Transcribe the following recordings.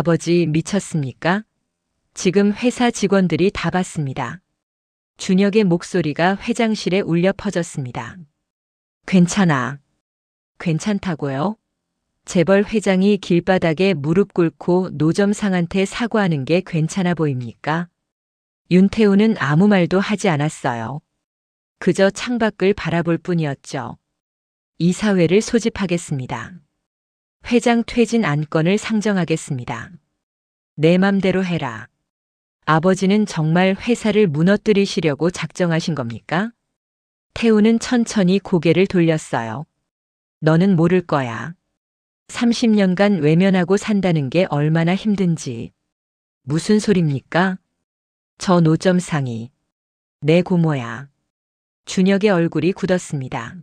아버지 미쳤습니까? 지금 회사 직원들이 다 봤습니다. 준혁의 목소리가 회장실에 울려 퍼졌습니다. 괜찮아. 괜찮다고요? 재벌 회장이 길바닥에 무릎 꿇고 노점상한테 사과하는 게 괜찮아 보입니까? 윤태우는 아무 말도 하지 않았어요. 그저 창밖을 바라볼 뿐이었죠. 이사회를 소집하겠습니다. 회장 퇴진 안건을 상정하겠습니다. 내 맘대로 해라. 아버지는 정말 회사를 무너뜨리시려고 작정하신 겁니까? 태우는 천천히 고개를 돌렸어요. 너는 모를 거야. 30년간 외면하고 산다는 게 얼마나 힘든지. 무슨 소립니까? 저 노점상이. 내 고모야. 준혁의 얼굴이 굳었습니다.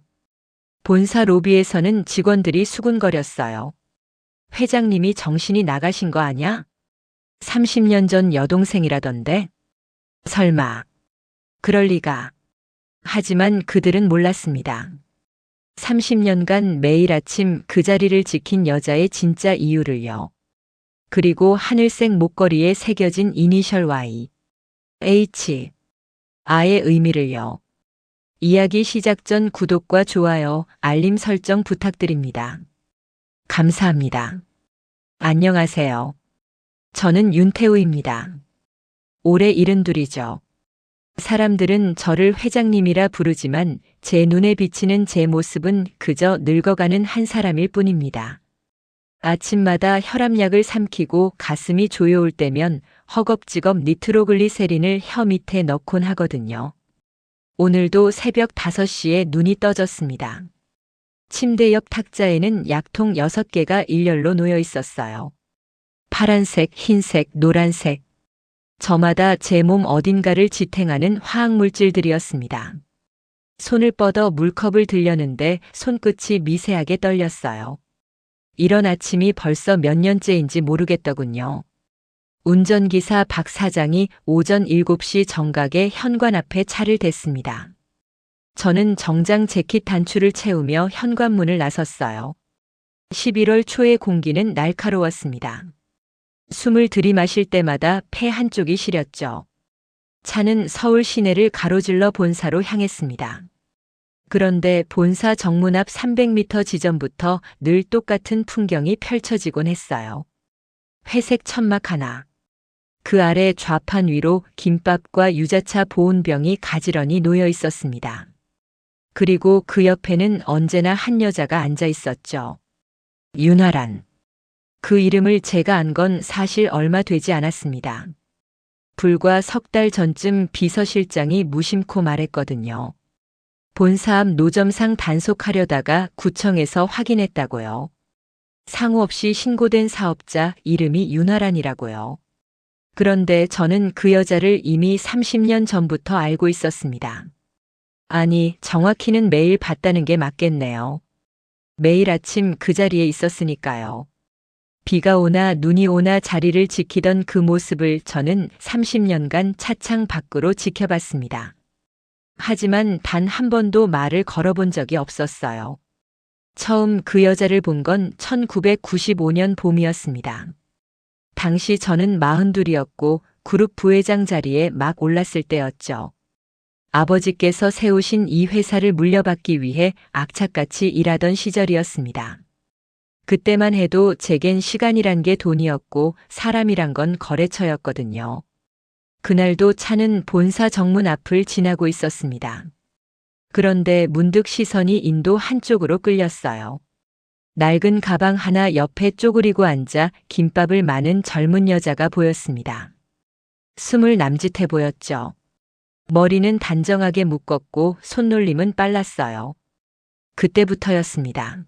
본사 로비에서는 직원들이 수군거렸어요. 회장님이 정신이 나가신 거 아냐? 30년 전 여동생이라던데? 설마. 그럴 리가. 하지만 그들은 몰랐습니다. 30년간 매일 아침 그 자리를 지킨 여자의 진짜 이유를요. 그리고 하늘색 목걸이에 새겨진 이니셜 Y, H, I의 의미를요. 이야기 시작 전 구독과 좋아요, 알림 설정 부탁드립니다. 감사합니다. 안녕하세요. 저는 윤태우입니다. 올해 72이죠. 사람들은 저를 회장님이라 부르지만 제 눈에 비치는 제 모습은 그저 늙어가는 한 사람일 뿐입니다. 아침마다 혈압약을 삼키고 가슴이 조여올 때면 허겁지겁 니트로글리세린을 혀 밑에 넣곤 하거든요. 오늘도 새벽 5시에 눈이 떠졌습니다. 침대 옆 탁자에는 약통 6개가 일렬로 놓여 있었어요. 파란색, 흰색, 노란색. 저마다 제 몸 어딘가를 지탱하는 화학물질들이었습니다. 손을 뻗어 물컵을 들려는데 손끝이 미세하게 떨렸어요. 이런 아침이 벌써 몇 년째인지 모르겠더군요. 운전기사 박 사장이 오전 7시 정각에 현관 앞에 차를 댔습니다. 저는 정장 재킷 단추를 채우며 현관문을 나섰어요. 11월 초의 공기는 날카로웠습니다. 숨을 들이마실 때마다 폐 한쪽이 시렸죠. 차는 서울 시내를 가로질러 본사로 향했습니다. 그런데 본사 정문 앞 300m 지점부터 늘 똑같은 풍경이 펼쳐지곤 했어요. 회색 천막 하나. 그 아래 좌판 위로 김밥과 유자차 보온병이 가지런히 놓여 있었습니다. 그리고 그 옆에는 언제나 한 여자가 앉아 있었죠. 윤아란. 그 이름을 제가 안 건 사실 얼마 되지 않았습니다. 불과 석 달 전쯤 비서실장이 무심코 말했거든요. 본사 앞 노점상 단속하려다가 구청에서 확인했다고요. 상호 없이 신고된 사업자 이름이 윤아란이라고요. 그런데 저는 그 여자를 이미 30년 전부터 알고 있었습니다. 아니, 정확히는 매일 봤다는 게 맞겠네요. 매일 아침 그 자리에 있었으니까요. 비가 오나 눈이 오나 자리를 지키던 그 모습을 저는 30년간 차창 밖으로 지켜봤습니다. 하지만 단 한 번도 말을 걸어본 적이 없었어요. 처음 그 여자를 본 건 1995년 봄이었습니다. 당시 저는 42이었고 그룹 부회장 자리에 막 올랐을 때였죠. 아버지께서 세우신 이 회사를 물려받기 위해 악착같이 일하던 시절이었습니다. 그때만 해도 제겐 시간이란 게 돈이었고 사람이란 건 거래처였거든요. 그날도 차는 본사 정문 앞을 지나고 있었습니다. 그런데 문득 시선이 인도 한쪽으로 끌렸어요. 낡은 가방 하나 옆에 쪼그리고 앉아 김밥을 마는 젊은 여자가 보였습니다. 20 남짓해 보였죠. 머리는 단정하게 묶었고 손놀림은 빨랐어요. 그때부터였습니다.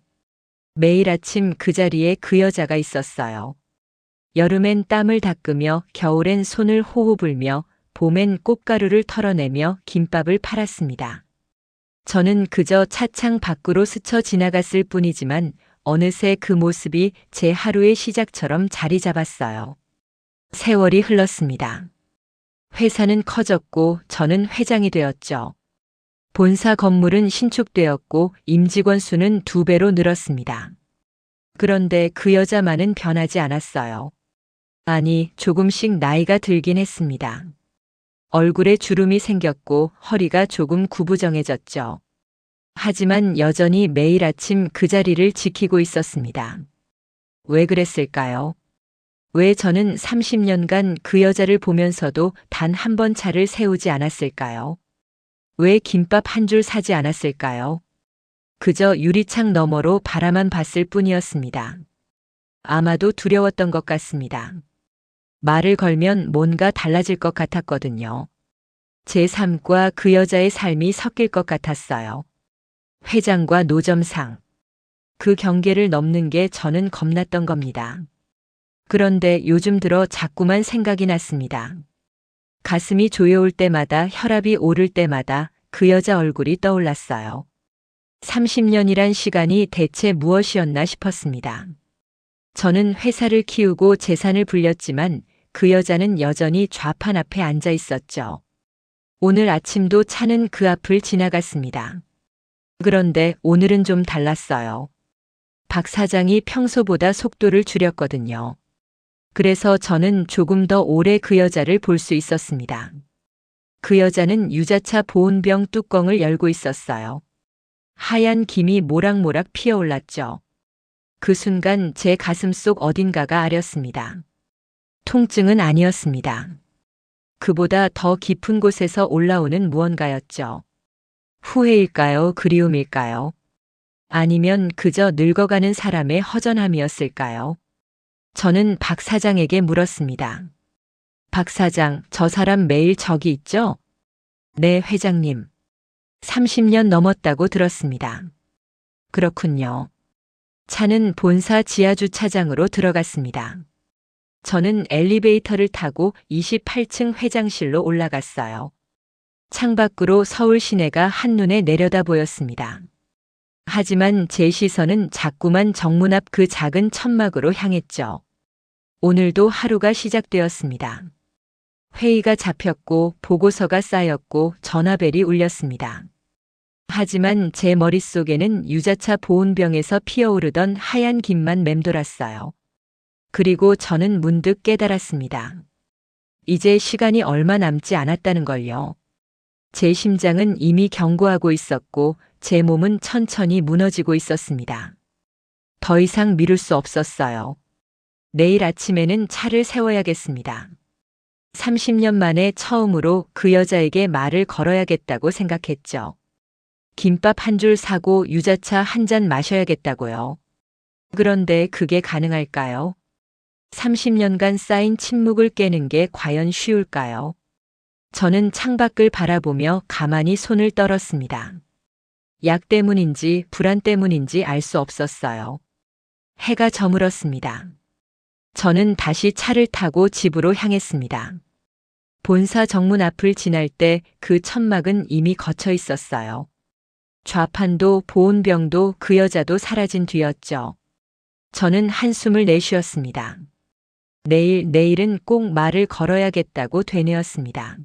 매일 아침 그 자리에 그 여자가 있었어요. 여름엔 땀을 닦으며 겨울엔 손을 호호 불며 봄엔 꽃가루를 털어내며 김밥을 팔았습니다. 저는 그저 차창 밖으로 스쳐 지나갔을 뿐이지만 어느새 그 모습이 제 하루의 시작처럼 자리 잡았어요. 세월이 흘렀습니다. 회사는 커졌고 저는 회장이 되었죠. 본사 건물은 신축되었고 임직원 수는 2배로 늘었습니다. 그런데 그 여자만은 변하지 않았어요. 아니, 조금씩 나이가 들긴 했습니다. 얼굴에 주름이 생겼고 허리가 조금 구부정해졌죠. 하지만 여전히 매일 아침 그 자리를 지키고 있었습니다. 왜 그랬을까요? 왜 저는 30년간 그 여자를 보면서도 단 한 번 차를 세우지 않았을까요? 왜 김밥 한 줄 사지 않았을까요? 그저 유리창 너머로 바라만 봤을 뿐이었습니다. 아마도 두려웠던 것 같습니다. 말을 걸면 뭔가 달라질 것 같았거든요. 제 삶과 그 여자의 삶이 섞일 것 같았어요. 회장과 노점상. 그 경계를 넘는 게 저는 겁났던 겁니다. 그런데 요즘 들어 자꾸만 생각이 났습니다. 가슴이 조여올 때마다, 혈압이 오를 때마다 그 여자 얼굴이 떠올랐어요. 30년이란 시간이 대체 무엇이었나 싶었습니다. 저는 회사를 키우고 재산을 불렸지만 그 여자는 여전히 좌판 앞에 앉아 있었죠. 오늘 아침도 차는 그 앞을 지나갔습니다. 그런데 오늘은 좀 달랐어요. 박 사장이 평소보다 속도를 줄였거든요. 그래서 저는 조금 더 오래 그 여자를 볼 수 있었습니다. 그 여자는 유자차 보온병 뚜껑을 열고 있었어요. 하얀 김이 모락모락 피어올랐죠. 그 순간 제 가슴속 어딘가가 아렸습니다. 통증은 아니었습니다. 그보다 더 깊은 곳에서 올라오는 무언가였죠. 후회일까요? 그리움일까요? 아니면 그저 늙어가는 사람의 허전함이었을까요? 저는 박 사장에게 물었습니다. 박 사장, 저 사람 매일 저기 있죠? 네, 회장님. 30년 넘었다고 들었습니다. 그렇군요. 차는 본사 지하주차장으로 들어갔습니다. 저는 엘리베이터를 타고 28층 회장실로 올라갔어요. 창밖으로 서울 시내가 한눈에 내려다 보였습니다. 하지만 제 시선은 자꾸만 정문 앞 그 작은 천막으로 향했죠. 오늘도 하루가 시작되었습니다. 회의가 잡혔고 보고서가 쌓였고 전화벨이 울렸습니다. 하지만 제 머릿속에는 유자차 보온병에서 피어오르던 하얀 김만 맴돌았어요. 그리고 저는 문득 깨달았습니다. 이제 시간이 얼마 남지 않았다는 걸요. 제 심장은 이미 경고하고 있었고 제 몸은 천천히 무너지고 있었습니다. 더 이상 미룰 수 없었어요. 내일 아침에는 차를 세워야겠습니다. 30년 만에 처음으로 그 여자에게 말을 걸어야겠다고 생각했죠. 김밥 한 줄 사고 유자차 한 잔 마셔야겠다고요. 그런데 그게 가능할까요? 30년간 쌓인 침묵을 깨는 게 과연 쉬울까요? 저는 창밖을 바라보며 가만히 손을 떨었습니다. 약 때문인지 불안 때문인지 알 수 없었어요. 해가 저물었습니다. 저는 다시 차를 타고 집으로 향했습니다. 본사 정문 앞을 지날 때 그 천막은 이미 걷혀 있었어요. 좌판도 보온병도 그 여자도 사라진 뒤였죠. 저는 한숨을 내쉬었습니다. 내일은 꼭 말을 걸어야겠다고 되뇌었습니다.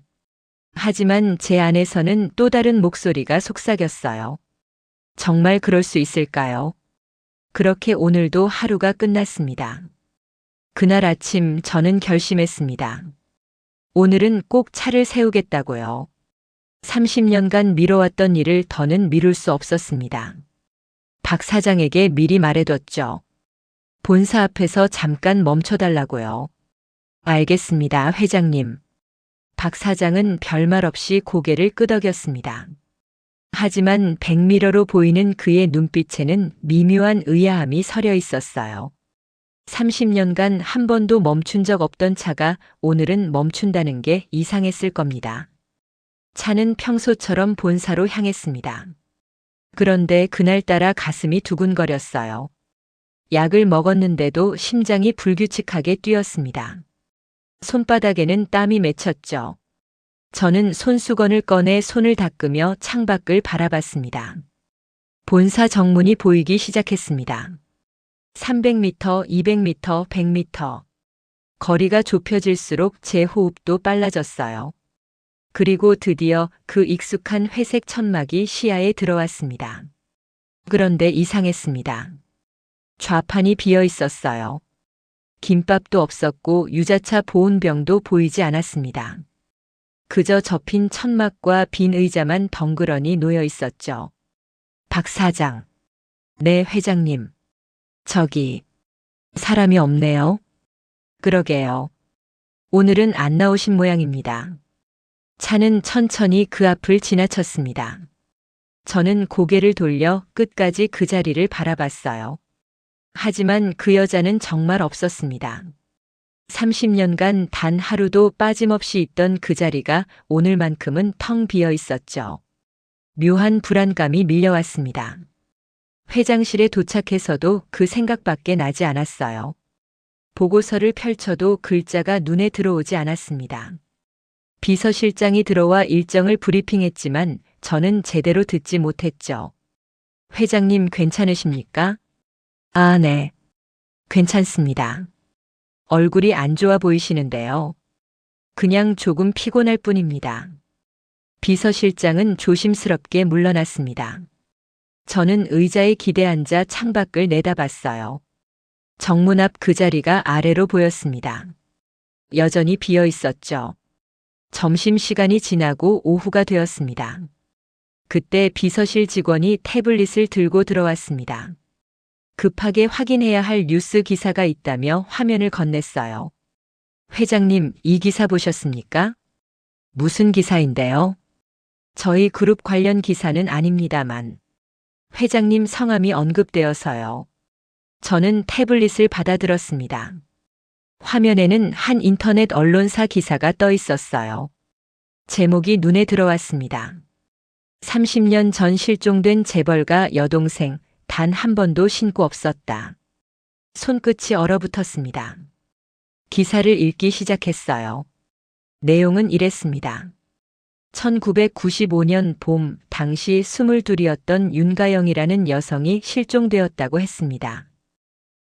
하지만 제 안에서는 또 다른 목소리가 속삭였어요. 정말 그럴 수 있을까요? 그렇게 오늘도 하루가 끝났습니다. 그날 아침 저는 결심했습니다. 오늘은 꼭 차를 세우겠다고요. 30년간 미뤄왔던 일을 더는 미룰 수 없었습니다. 박 사장에게 미리 말해뒀죠. 본사 앞에서 잠깐 멈춰달라고요. 알겠습니다, 회장님. 박 사장은 별말 없이 고개를 끄덕였습니다. 하지만 백미러로 보이는 그의 눈빛에는 미묘한 의아함이 서려 있었어요. 30년간 한 번도 멈춘 적 없던 차가 오늘은 멈춘다는 게 이상했을 겁니다. 차는 평소처럼 본사로 향했습니다. 그런데 그날따라 가슴이 두근거렸어요. 약을 먹었는데도 심장이 불규칙하게 뛰었습니다. 손바닥에는 땀이 맺혔죠. 저는 손수건을 꺼내 손을 닦으며 창밖을 바라봤습니다. 본사 정문이 보이기 시작했습니다. 300m, 200m, 100m. 거리가 좁혀질수록 제 호흡도 빨라졌어요. 그리고 드디어 그 익숙한 회색 천막이 시야에 들어왔습니다. 그런데 이상했습니다. 좌판이 비어 있었어요. 김밥도 없었고 유자차 보온병도 보이지 않았습니다. 그저 접힌 천막과 빈 의자만 덩그러니 놓여 있었죠. 박 사장. 네, 회장님. 저기, 사람이 없네요. 그러게요. 오늘은 안 나오신 모양입니다. 차는 천천히 그 앞을 지나쳤습니다. 저는 고개를 돌려 끝까지 그 자리를 바라봤어요. 하지만 그 여자는 정말 없었습니다. 30년간 단 하루도 빠짐없이 있던 그 자리가 오늘만큼은 텅 비어 있었죠. 묘한 불안감이 밀려왔습니다. 회장실에 도착해서도 그 생각밖에 나지 않았어요. 보고서를 펼쳐도 글자가 눈에 들어오지 않았습니다. 비서실장이 들어와 일정을 브리핑했지만 저는 제대로 듣지 못했죠. 회장님 괜찮으십니까? 아, 네. 괜찮습니다. 얼굴이 안 좋아 보이시는데요. 그냥 조금 피곤할 뿐입니다. 비서실장은 조심스럽게 물러났습니다. 저는 의자에 기대앉아 창밖을 내다봤어요. 정문 앞 그 자리가 아래로 보였습니다. 여전히 비어 있었죠. 점심시간이 지나고 오후가 되었습니다. 그때 비서실 직원이 태블릿을 들고 들어왔습니다. 급하게 확인해야 할 뉴스 기사가 있다며 화면을 건넸어요. 회장님, 이 기사 보셨습니까? 무슨 기사인데요? 저희 그룹 관련 기사는 아닙니다만. 회장님 성함이 언급되어서요. 저는 태블릿을 받아들었습니다. 화면에는 한 인터넷 언론사 기사가 떠 있었어요. 제목이 눈에 들어왔습니다. 30년 전 실종된 재벌가 여동생, 단 한 번도 신고 없었다. 손끝이 얼어붙었습니다. 기사를 읽기 시작했어요. 내용은 이랬습니다. 1995년 봄, 당시 22이었던 윤가영이라는 여성이 실종되었다고 했습니다.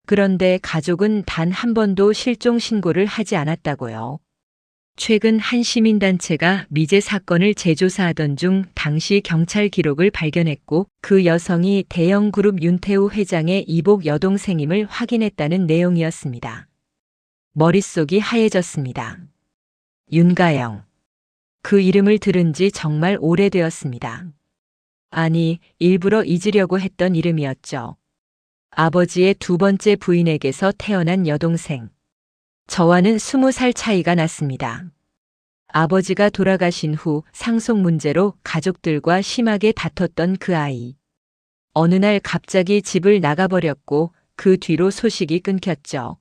그런데 가족은 단 한 번도 실종 신고를 하지 않았다고요. 최근 한 시민단체가 미제 사건을 재조사하던 중 당시 경찰 기록을 발견했고 그 여성이 대형 그룹 윤태우 회장의 이복 여동생임을 확인했다는 내용이었습니다. 머릿속이 하얘졌습니다. 윤가영. 그 이름을 들은 지 정말 오래되었습니다. 아니, 일부러 잊으려고 했던 이름이었죠. 아버지의 두 번째 부인에게서 태어난 여동생. 저와는 20살 차이가 났습니다. 아버지가 돌아가신 후 상속 문제로 가족들과 심하게 다퉜던 그 아이. 어느 날 갑자기 집을 나가버렸고 그 뒤로 소식이 끊겼죠.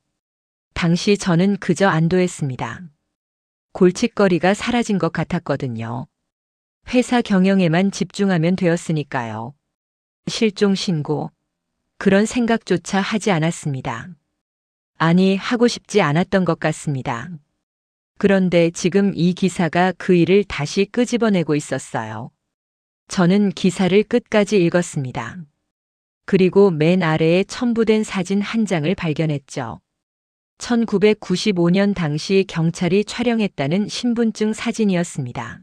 당시 저는 그저 안도했습니다. 골칫거리가 사라진 것 같았거든요. 회사 경영에만 집중하면 되었으니까요. 실종 신고. 그런 생각조차 하지 않았습니다. 아니, 하고 싶지 않았던 것 같습니다. 그런데 지금 이 기사가 그 일을 다시 끄집어내고 있었어요. 저는 기사를 끝까지 읽었습니다. 그리고 맨 아래에 첨부된 사진 한 장을 발견했죠. 1995년 당시 경찰이 촬영했다는 신분증 사진이었습니다.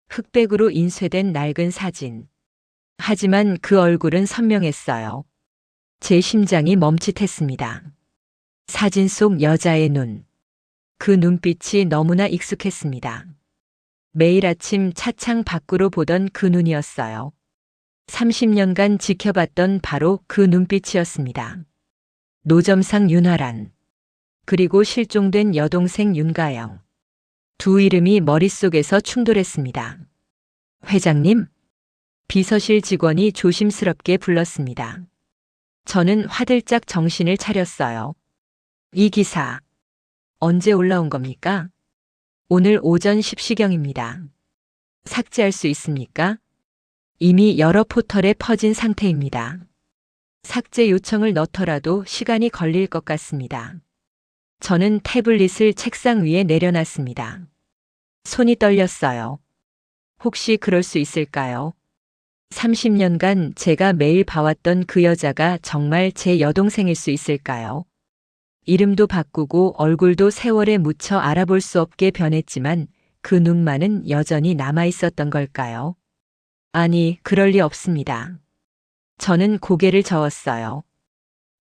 흑백으로 인쇄된 낡은 사진. 하지만 그 얼굴은 선명했어요. 제 심장이 멈칫했습니다. 사진 속 여자의 눈. 그 눈빛이 너무나 익숙했습니다. 매일 아침 차창 밖으로 보던 그 눈이었어요. 30년간 지켜봤던 바로 그 눈빛이었습니다. 노점상 윤화란. 그리고 실종된 여동생 윤가영. 두 이름이 머릿속에서 충돌했습니다. 회장님? 비서실 직원이 조심스럽게 불렀습니다. 저는 화들짝 정신을 차렸어요. 이 기사, 언제 올라온 겁니까? 오늘 오전 10시경입니다. 삭제할 수 있습니까? 이미 여러 포털에 퍼진 상태입니다. 삭제 요청을 넣더라도 시간이 걸릴 것 같습니다. 저는 태블릿을 책상 위에 내려놨습니다. 손이 떨렸어요. 혹시 그럴 수 있을까요? 30년간 제가 매일 봐왔던 그 여자가 정말 제 여동생일 수 있을까요? 이름도 바꾸고 얼굴도 세월에 묻혀 알아볼 수 없게 변했지만 그 눈만은 여전히 남아 있었던 걸까요? 아니, 그럴 리 없습니다. 저는 고개를 저었어요.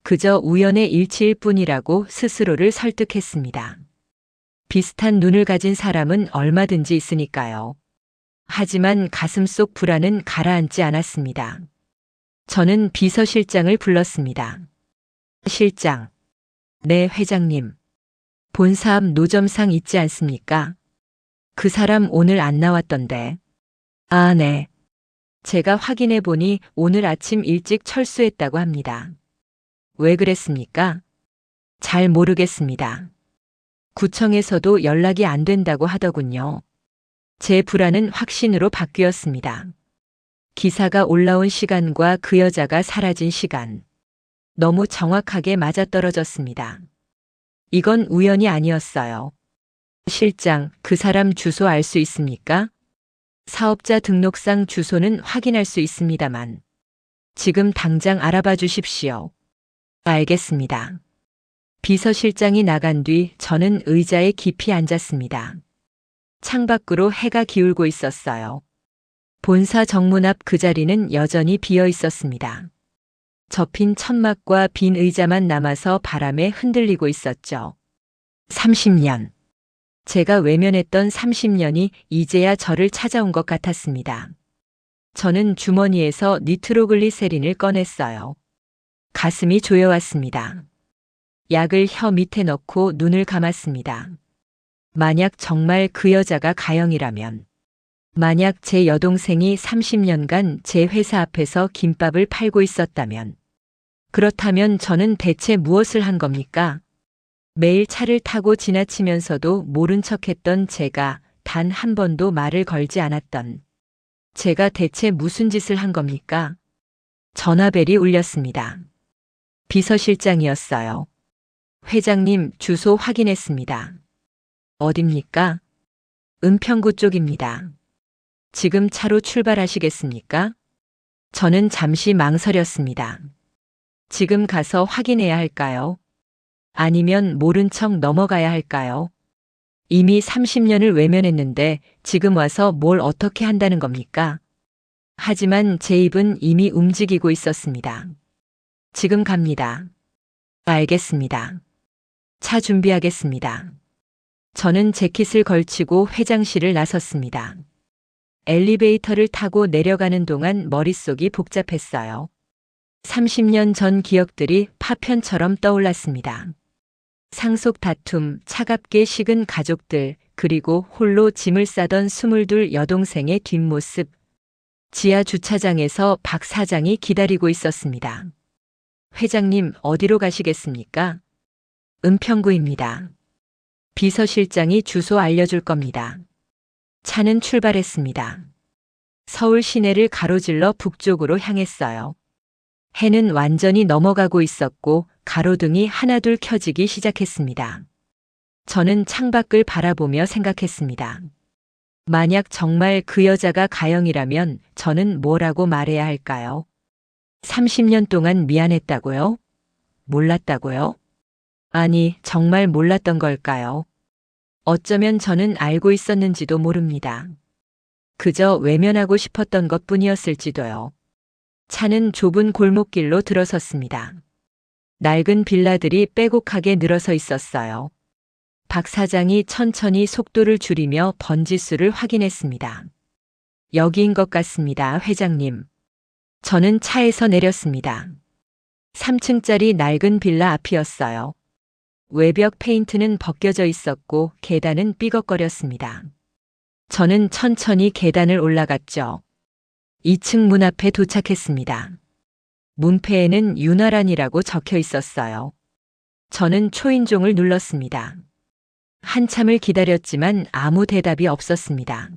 그저 우연의 일치일 뿐이라고 스스로를 설득했습니다. 비슷한 눈을 가진 사람은 얼마든지 있으니까요. 하지만 가슴속 불안은 가라앉지 않았습니다. 저는 비서실장을 불렀습니다. 실장. 네, 회장님. 본사 앞 노점상 있지 않습니까? 그 사람 오늘 안 나왔던데. 아, 네. 제가 확인해 보니 오늘 아침 일찍 철수했다고 합니다. 왜 그랬습니까? 잘 모르겠습니다. 구청에서도 연락이 안 된다고 하더군요. 제 불안은 확신으로 바뀌었습니다. 기사가 올라온 시간과 그 여자가 사라진 시간. 너무 정확하게 맞아떨어졌습니다. 이건 우연이 아니었어요. 실장, 그 사람 주소 알 수 있습니까? 사업자 등록상 주소는 확인할 수 있습니다만. 지금 당장 알아봐 주십시오. 알겠습니다. 비서실장이 나간 뒤 저는 의자에 깊이 앉았습니다. 창밖으로 해가 기울고 있었어요. 본사 정문 앞 그 자리는 여전히 비어 있었습니다. 접힌 천막과 빈 의자만 남아서 바람에 흔들리고 있었죠. 30년. 제가 외면했던 30년이 이제야 저를 찾아온 것 같았습니다. 저는 주머니에서 니트로글리세린을 꺼냈어요. 가슴이 조여왔습니다. 약을 혀 밑에 넣고 눈을 감았습니다. 만약 정말 그 여자가 가영이라면, 만약 제 여동생이 30년간 제 회사 앞에서 김밥을 팔고 있었다면, 그렇다면 저는 대체 무엇을 한 겁니까? 매일 차를 타고 지나치면서도 모른 척했던 제가 단 한 번도 말을 걸지 않았던 제가 대체 무슨 짓을 한 겁니까? 전화벨이 울렸습니다. 비서실장이었어요. 회장님, 주소 확인했습니다. 어딥니까? 은평구 쪽입니다. 지금 차로 출발하시겠습니까? 저는 잠시 망설였습니다. 지금 가서 확인해야 할까요? 아니면 모른 척 넘어가야 할까요? 이미 30년을 외면했는데 지금 와서 뭘 어떻게 한다는 겁니까? 하지만 제 입은 이미 움직이고 있었습니다. 지금 갑니다. 알겠습니다. 차 준비하겠습니다. 저는 재킷을 걸치고 회장실을 나섰습니다. 엘리베이터를 타고 내려가는 동안 머릿속이 복잡했어요. 30년 전 기억들이 파편처럼 떠올랐습니다. 상속 다툼, 차갑게 식은 가족들, 그리고 홀로 짐을 싸던 22 여동생의 뒷모습. 지하 주차장에서 박 사장이 기다리고 있었습니다. 회장님, 어디로 가시겠습니까? 은평구입니다. 비서실장이 주소 알려줄 겁니다. 차는 출발했습니다. 서울 시내를 가로질러 북쪽으로 향했어요. 해는 완전히 넘어가고 있었고 가로등이 하나둘 켜지기 시작했습니다. 저는 창밖을 바라보며 생각했습니다. 만약 정말 그 여자가 가영이라면 저는 뭐라고 말해야 할까요? 30년 동안 미안했다고요? 몰랐다고요? 아니, 정말 몰랐던 걸까요? 어쩌면 저는 알고 있었는지도 모릅니다. 그저 외면하고 싶었던 것뿐이었을지도요. 차는 좁은 골목길로 들어섰습니다. 낡은 빌라들이 빼곡하게 늘어서 있었어요. 박 사장이 천천히 속도를 줄이며 번지수를 확인했습니다. 여기인 것 같습니다, 회장님. 저는 차에서 내렸습니다. 3층짜리 낡은 빌라 앞이었어요. 외벽 페인트는 벗겨져 있었고 계단은 삐걱거렸습니다. 저는 천천히 계단을 올라갔죠. 2층 문 앞에 도착했습니다. 문패에는 윤아란이라고 적혀 있었어요. 저는 초인종을 눌렀습니다. 한참을 기다렸지만 아무 대답이 없었습니다.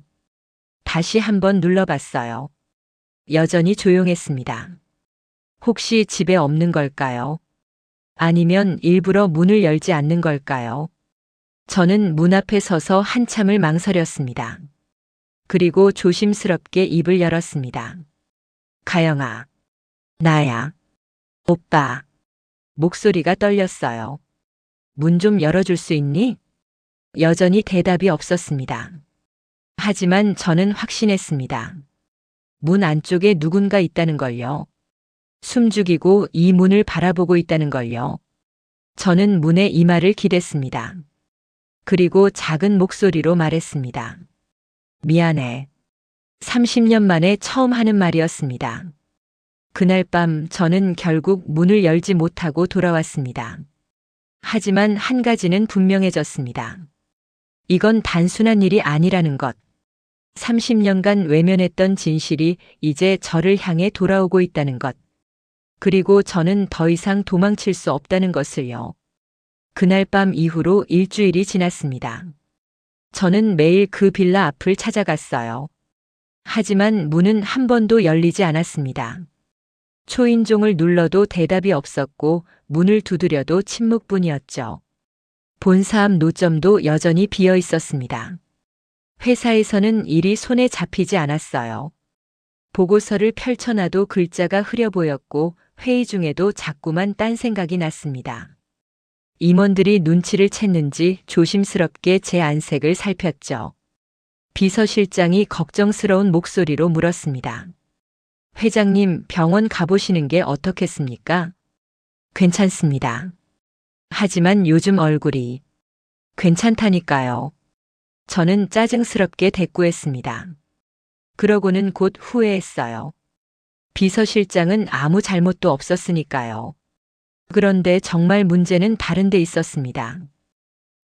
다시 한번 눌러봤어요. 여전히 조용했습니다. 혹시 집에 없는 걸까요? 아니면 일부러 문을 열지 않는 걸까요? 저는 문 앞에 서서 한참을 망설였습니다. 그리고 조심스럽게 입을 열었습니다. 가영아. 나야. 오빠. 목소리가 떨렸어요. 문 좀 열어줄 수 있니? 여전히 대답이 없었습니다. 하지만 저는 확신했습니다. 문 안쪽에 누군가 있다는 걸요. 숨죽이고 이 문을 바라보고 있다는 걸요. 저는 문에 이마를 기댔습니다. 그리고 작은 목소리로 말했습니다. 미안해. 30년 만에 처음 하는 말이었습니다. 그날 밤 저는 결국 문을 열지 못하고 돌아왔습니다. 하지만 한 가지는 분명해졌습니다. 이건 단순한 일이 아니라는 것. 30년간 외면했던 진실이 이제 저를 향해 돌아오고 있다는 것. 그리고 저는 더 이상 도망칠 수 없다는 것을요. 그날 밤 이후로 일주일이 지났습니다. 저는 매일 그 빌라 앞을 찾아갔어요. 하지만 문은 한 번도 열리지 않았습니다. 초인종을 눌러도 대답이 없었고 문을 두드려도 침묵뿐이었죠. 본사 앞 노점도 여전히 비어 있었습니다. 회사에서는 일이 손에 잡히지 않았어요. 보고서를 펼쳐놔도 글자가 흐려 보였고 회의 중에도 자꾸만 딴 생각이 났습니다. 임원들이 눈치를 챘는지 조심스럽게 제 안색을 살폈죠. 비서실장이 걱정스러운 목소리로 물었습니다. 회장님, 병원 가보시는 게 어떻겠습니까? 괜찮습니다. 하지만 요즘 얼굴이 괜찮다니까요. 저는 짜증스럽게 대꾸했습니다. 그러고는 곧 후회했어요. 비서실장은 아무 잘못도 없었으니까요. 그런데 정말 문제는 다른 데 있었습니다.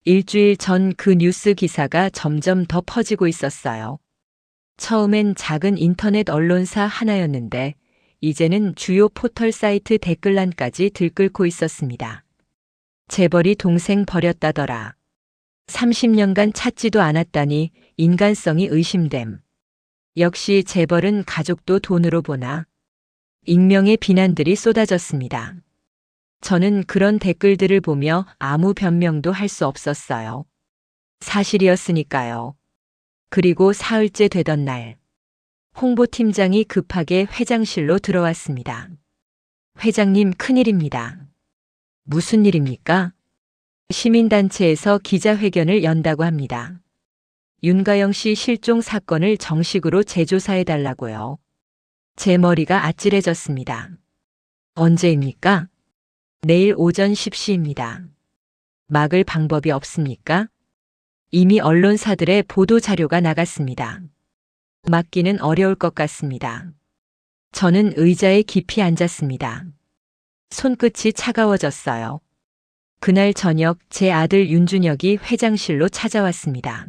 일주일 전 그 뉴스 기사가 점점 더 퍼지고 있었어요. 처음엔 작은 인터넷 언론사 하나였는데 이제는 주요 포털 사이트 댓글란까지 들끓고 있었습니다. 재벌이 동생 버렸다더라. 30년간 찾지도 않았다니 인간성이 의심됨. 역시 재벌은 가족도 돈으로 보나. 익명의 비난들이 쏟아졌습니다. 저는 그런 댓글들을 보며 아무 변명도 할 수 없었어요. 사실이었으니까요. 그리고 사흘째 되던 날, 홍보팀장이 급하게 회장실로 들어왔습니다. 회장님, 큰일입니다. 무슨 일입니까? 시민단체에서 기자회견을 연다고 합니다. 윤가영 씨 실종 사건을 정식으로 재조사해달라고요. 제 머리가 아찔해졌습니다. 언제입니까? 내일 오전 10시입니다. 막을 방법이 없습니까? 이미 언론사들의 보도 자료가 나갔습니다. 막기는 어려울 것 같습니다. 저는 의자에 깊이 앉았습니다. 손끝이 차가워졌어요. 그날 저녁 제 아들 윤준혁이 회장실로 찾아왔습니다.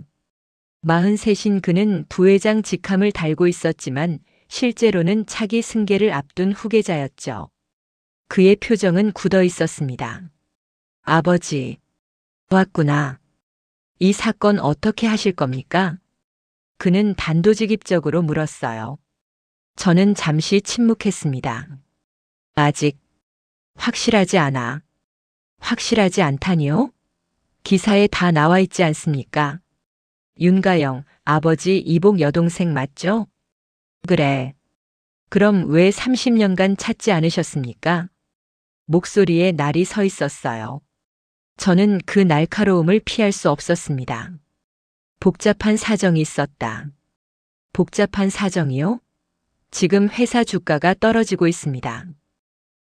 43인 그는 부회장 직함을 달고 있었지만 실제로는 차기 승계를 앞둔 후계자였죠. 그의 표정은 굳어 있었습니다. 아버지, 왔구나. 이 사건 어떻게 하실 겁니까? 그는 단도직입적으로 물었어요. 저는 잠시 침묵했습니다. 아직 확실하지 않아. 확실하지 않다니요? 기사에 다 나와 있지 않습니까? 윤가영, 아버지 이복 여동생 맞죠? 그래. 그럼 왜 30년간 찾지 않으셨습니까? 목소리에 날이 서 있었어요. 저는 그 날카로움을 피할 수 없었습니다. 복잡한 사정이 있었다. 복잡한 사정이요? 지금 회사 주가가 떨어지고 있습니다.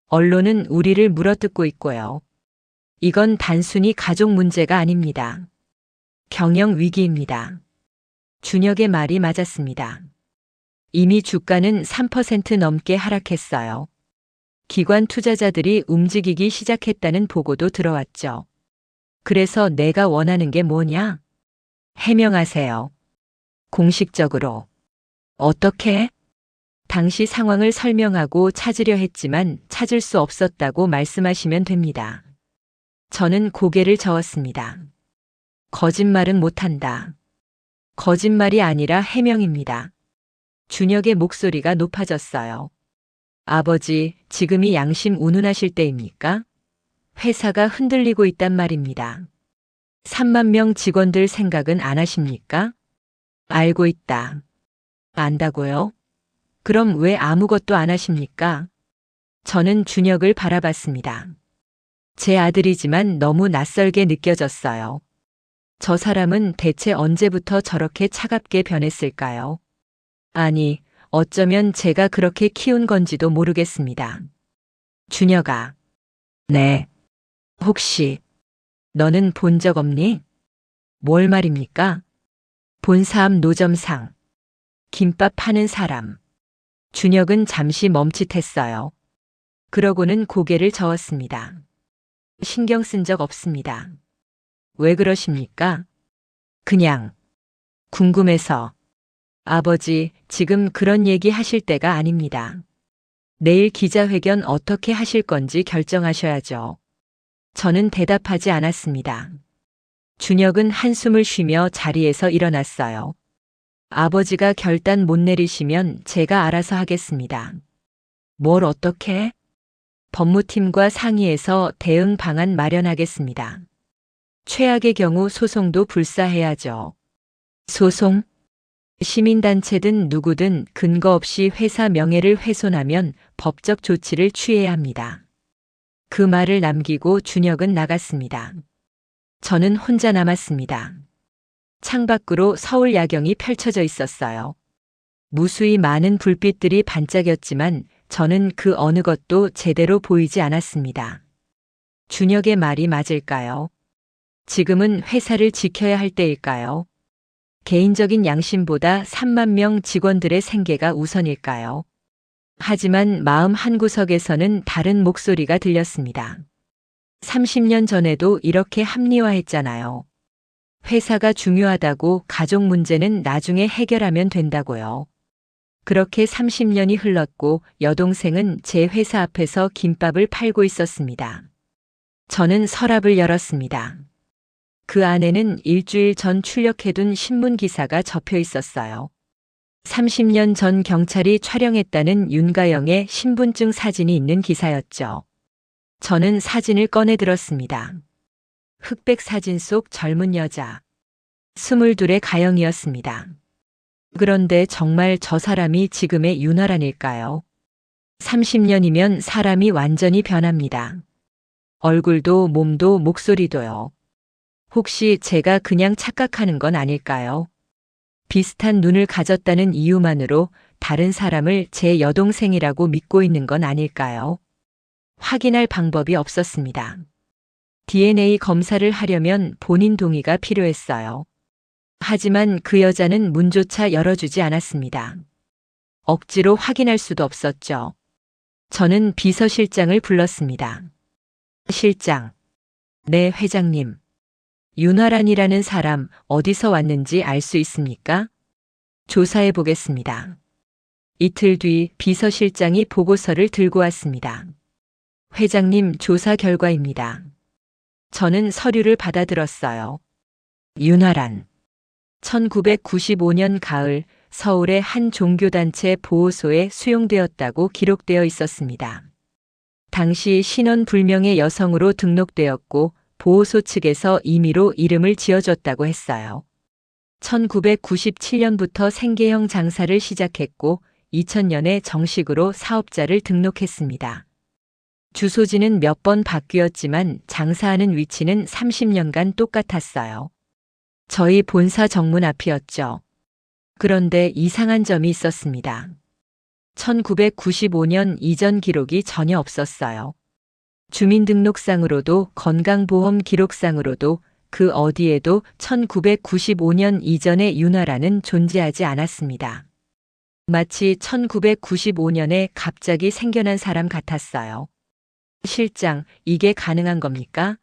언론은 우리를 물어뜯고 있고요. 이건 단순히 가족 문제가 아닙니다. 경영 위기입니다. 준혁의 말이 맞았습니다. 이미 주가는 3% 넘게 하락했어요. 기관 투자자들이 움직이기 시작했다는 보고도 들어왔죠. 그래서 내가 원하는 게 뭐냐? 해명하세요. 공식적으로. 어떻게? 당시 상황을 설명하고 찾으려 했지만 찾을 수 없었다고 말씀하시면 됩니다. 저는 고개를 저었습니다. 거짓말은 못한다. 거짓말이 아니라 해명입니다. 준혁의 목소리가 높아졌어요. 아버지, 지금이 양심 운운하실 때입니까? 회사가 흔들리고 있단 말입니다. 3만 명 직원들 생각은 안 하십니까? 알고 있다. 안다고요? 그럼 왜 아무것도 안 하십니까? 저는 준혁을 바라봤습니다. 제 아들이지만 너무 낯설게 느껴졌어요. 저 사람은 대체 언제부터 저렇게 차갑게 변했을까요? 아니, 어쩌면 제가 그렇게 키운 건지도 모르겠습니다. 준혁아. 네. 혹시 너는 본 적 없니? 뭘 말입니까? 본사암 노점상. 김밥 파는 사람. 준혁은 잠시 멈칫했어요. 그러고는 고개를 저었습니다. 신경 쓴 적 없습니다. 왜 그러십니까? 그냥 궁금해서. 아버지, 지금 그런 얘기 하실 때가 아닙니다. 내일 기자회견 어떻게 하실 건지 결정하셔야죠. 저는 대답하지 않았습니다. 준혁은 한숨을 쉬며 자리에서 일어났어요. 아버지가 결단 못 내리시면 제가 알아서 하겠습니다. 뭘 어떻게? 법무팀과 상의해서 대응 방안 마련하겠습니다. 최악의 경우 소송도 불사해야죠. 소송? 시민단체든 누구든 근거 없이 회사 명예를 훼손하면 법적 조치를 취해야 합니다. 그 말을 남기고 준혁은 나갔습니다. 저는 혼자 남았습니다. 창밖으로 서울 야경이 펼쳐져 있었어요. 무수히 많은 불빛들이 반짝였지만 저는 그 어느 것도 제대로 보이지 않았습니다. 준혁의 말이 맞을까요? 지금은 회사를 지켜야 할 때일까요? 개인적인 양심보다 3만 명 직원들의 생계가 우선일까요? 하지만 마음 한구석에서는 다른 목소리가 들렸습니다. 30년 전에도 이렇게 합리화했잖아요. 회사가 중요하다고 가족 문제는 나중에 해결하면 된다고요. 그렇게 30년이 흘렀고 여동생은 제 회사 앞에서 김밥을 팔고 있었습니다. 저는 서랍을 열었습니다. 그 안에는 일주일 전 출력해둔 신문 기사가 접혀 있었어요. 30년 전 경찰이 촬영했다는 윤가영의 신분증 사진이 있는 기사였죠. 저는 사진을 꺼내 들었습니다. 흑백 사진 속 젊은 여자. 22의 가영이었습니다. 그런데 정말 저 사람이 지금의 윤아란일까요? 30년이면 사람이 완전히 변합니다. 얼굴도 몸도 목소리도요. 혹시 제가 그냥 착각하는 건 아닐까요? 비슷한 눈을 가졌다는 이유만으로 다른 사람을 제 여동생이라고 믿고 있는 건 아닐까요? 확인할 방법이 없었습니다. DNA 검사를 하려면 본인 동의가 필요했어요. 하지만 그 여자는 문조차 열어주지 않았습니다. 억지로 확인할 수도 없었죠. 저는 비서실장을 불렀습니다. 실장. 네, 회장님. 윤화란이라는 사람 어디서 왔는지 알 수 있습니까? 조사해 보겠습니다. 이틀 뒤 비서실장이 보고서를 들고 왔습니다. 회장님, 조사 결과입니다. 저는 서류를 받아들었어요. 윤화란. 1995년 가을 서울의 한 종교단체 보호소에 수용되었다고 기록되어 있었습니다. 당시 신원불명의 여성으로 등록되었고 보호소 측에서 임의로 이름을 지어줬다고 했어요. 1997년부터 생계형 장사를 시작했고 2000년에 정식으로 사업자를 등록했습니다. 주소지는 몇 번 바뀌었지만 장사하는 위치는 30년간 똑같았어요. 저희 본사 정문 앞이었죠. 그런데 이상한 점이 있었습니다. 1995년 이전 기록이 전혀 없었어요. 주민등록상으로도 건강보험 기록상으로도 그 어디에도 1995년 이전의 윤화란은 존재하지 않았습니다. 마치 1995년에 갑자기 생겨난 사람 같았어요. 실장, 이게 가능한 겁니까?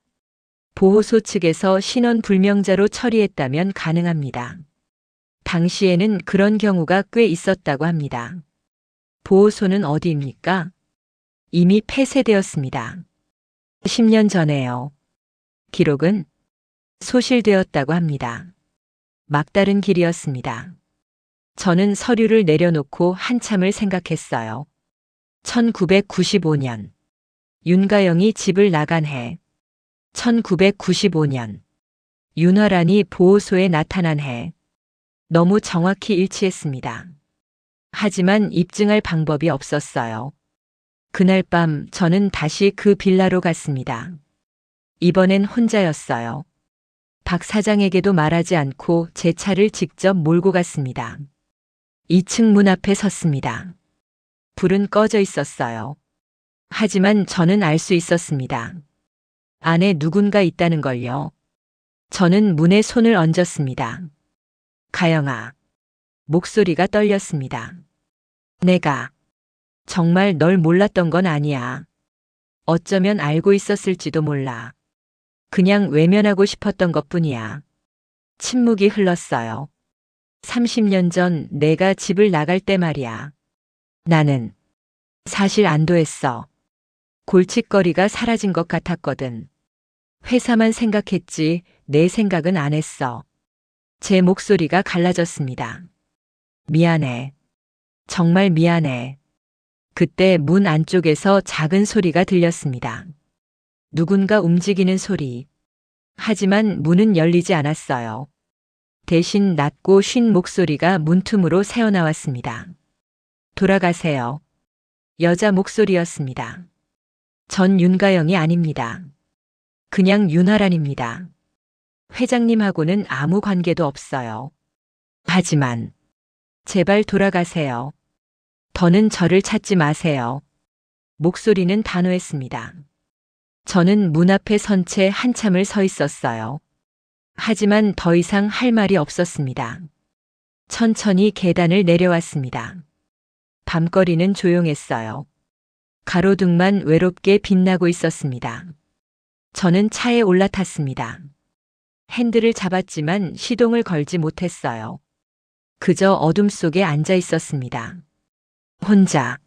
보호소 측에서 신원불명자로 처리했다면 가능합니다. 당시에는 그런 경우가 꽤 있었다고 합니다. 보호소는 어디입니까? 이미 폐쇄되었습니다. 10년 전에요. 기록은 소실되었다고 합니다. 막다른 길이었습니다. 저는 서류를 내려놓고 한참을 생각했어요. 1995년. 윤가영이 집을 나간 해. 1995년. 윤화란이 보호소에 나타난 해. 너무 정확히 일치했습니다. 하지만 입증할 방법이 없었어요. 그날 밤 저는 다시 그 빌라로 갔습니다. 이번엔 혼자였어요. 박 사장에게도 말하지 않고 제 차를 직접 몰고 갔습니다. 2층 문 앞에 섰습니다. 불은 꺼져 있었어요. 하지만 저는 알 수 있었습니다. 안에 누군가 있다는 걸요. 저는 문에 손을 얹었습니다. 가영아. 목소리가 떨렸습니다. 내가 정말 널 몰랐던 건 아니야. 어쩌면 알고 있었을지도 몰라. 그냥 외면하고 싶었던 것뿐이야. 침묵이 흘렀어요. 30년 전 내가 집을 나갈 때 말이야. 나는 사실 안도했어. 골칫거리가 사라진 것 같았거든. 회사만 생각했지 내 생각은 안 했어. 제 목소리가 갈라졌습니다. 미안해. 정말 미안해. 그때 문 안쪽에서 작은 소리가 들렸습니다. 누군가 움직이는 소리. 하지만 문은 열리지 않았어요. 대신 낮고 쉰 목소리가 문틈으로 새어나왔습니다. 돌아가세요. 여자 목소리였습니다. 전 윤가영이 아닙니다. 그냥 윤하란입니다. 회장님하고는 아무 관계도 없어요. 하지만 제발 돌아가세요. 더는 저를 찾지 마세요. 목소리는 단호했습니다. 저는 문 앞에 선 채 한참을 서 있었어요. 하지만 더 이상 할 말이 없었습니다. 천천히 계단을 내려왔습니다. 밤거리는 조용했어요. 가로등만 외롭게 빛나고 있었습니다. 저는 차에 올라탔습니다. 핸들을 잡았지만 시동을 걸지 못했어요. 그저 어둠 속에 앉아 있었습니다. 혼자.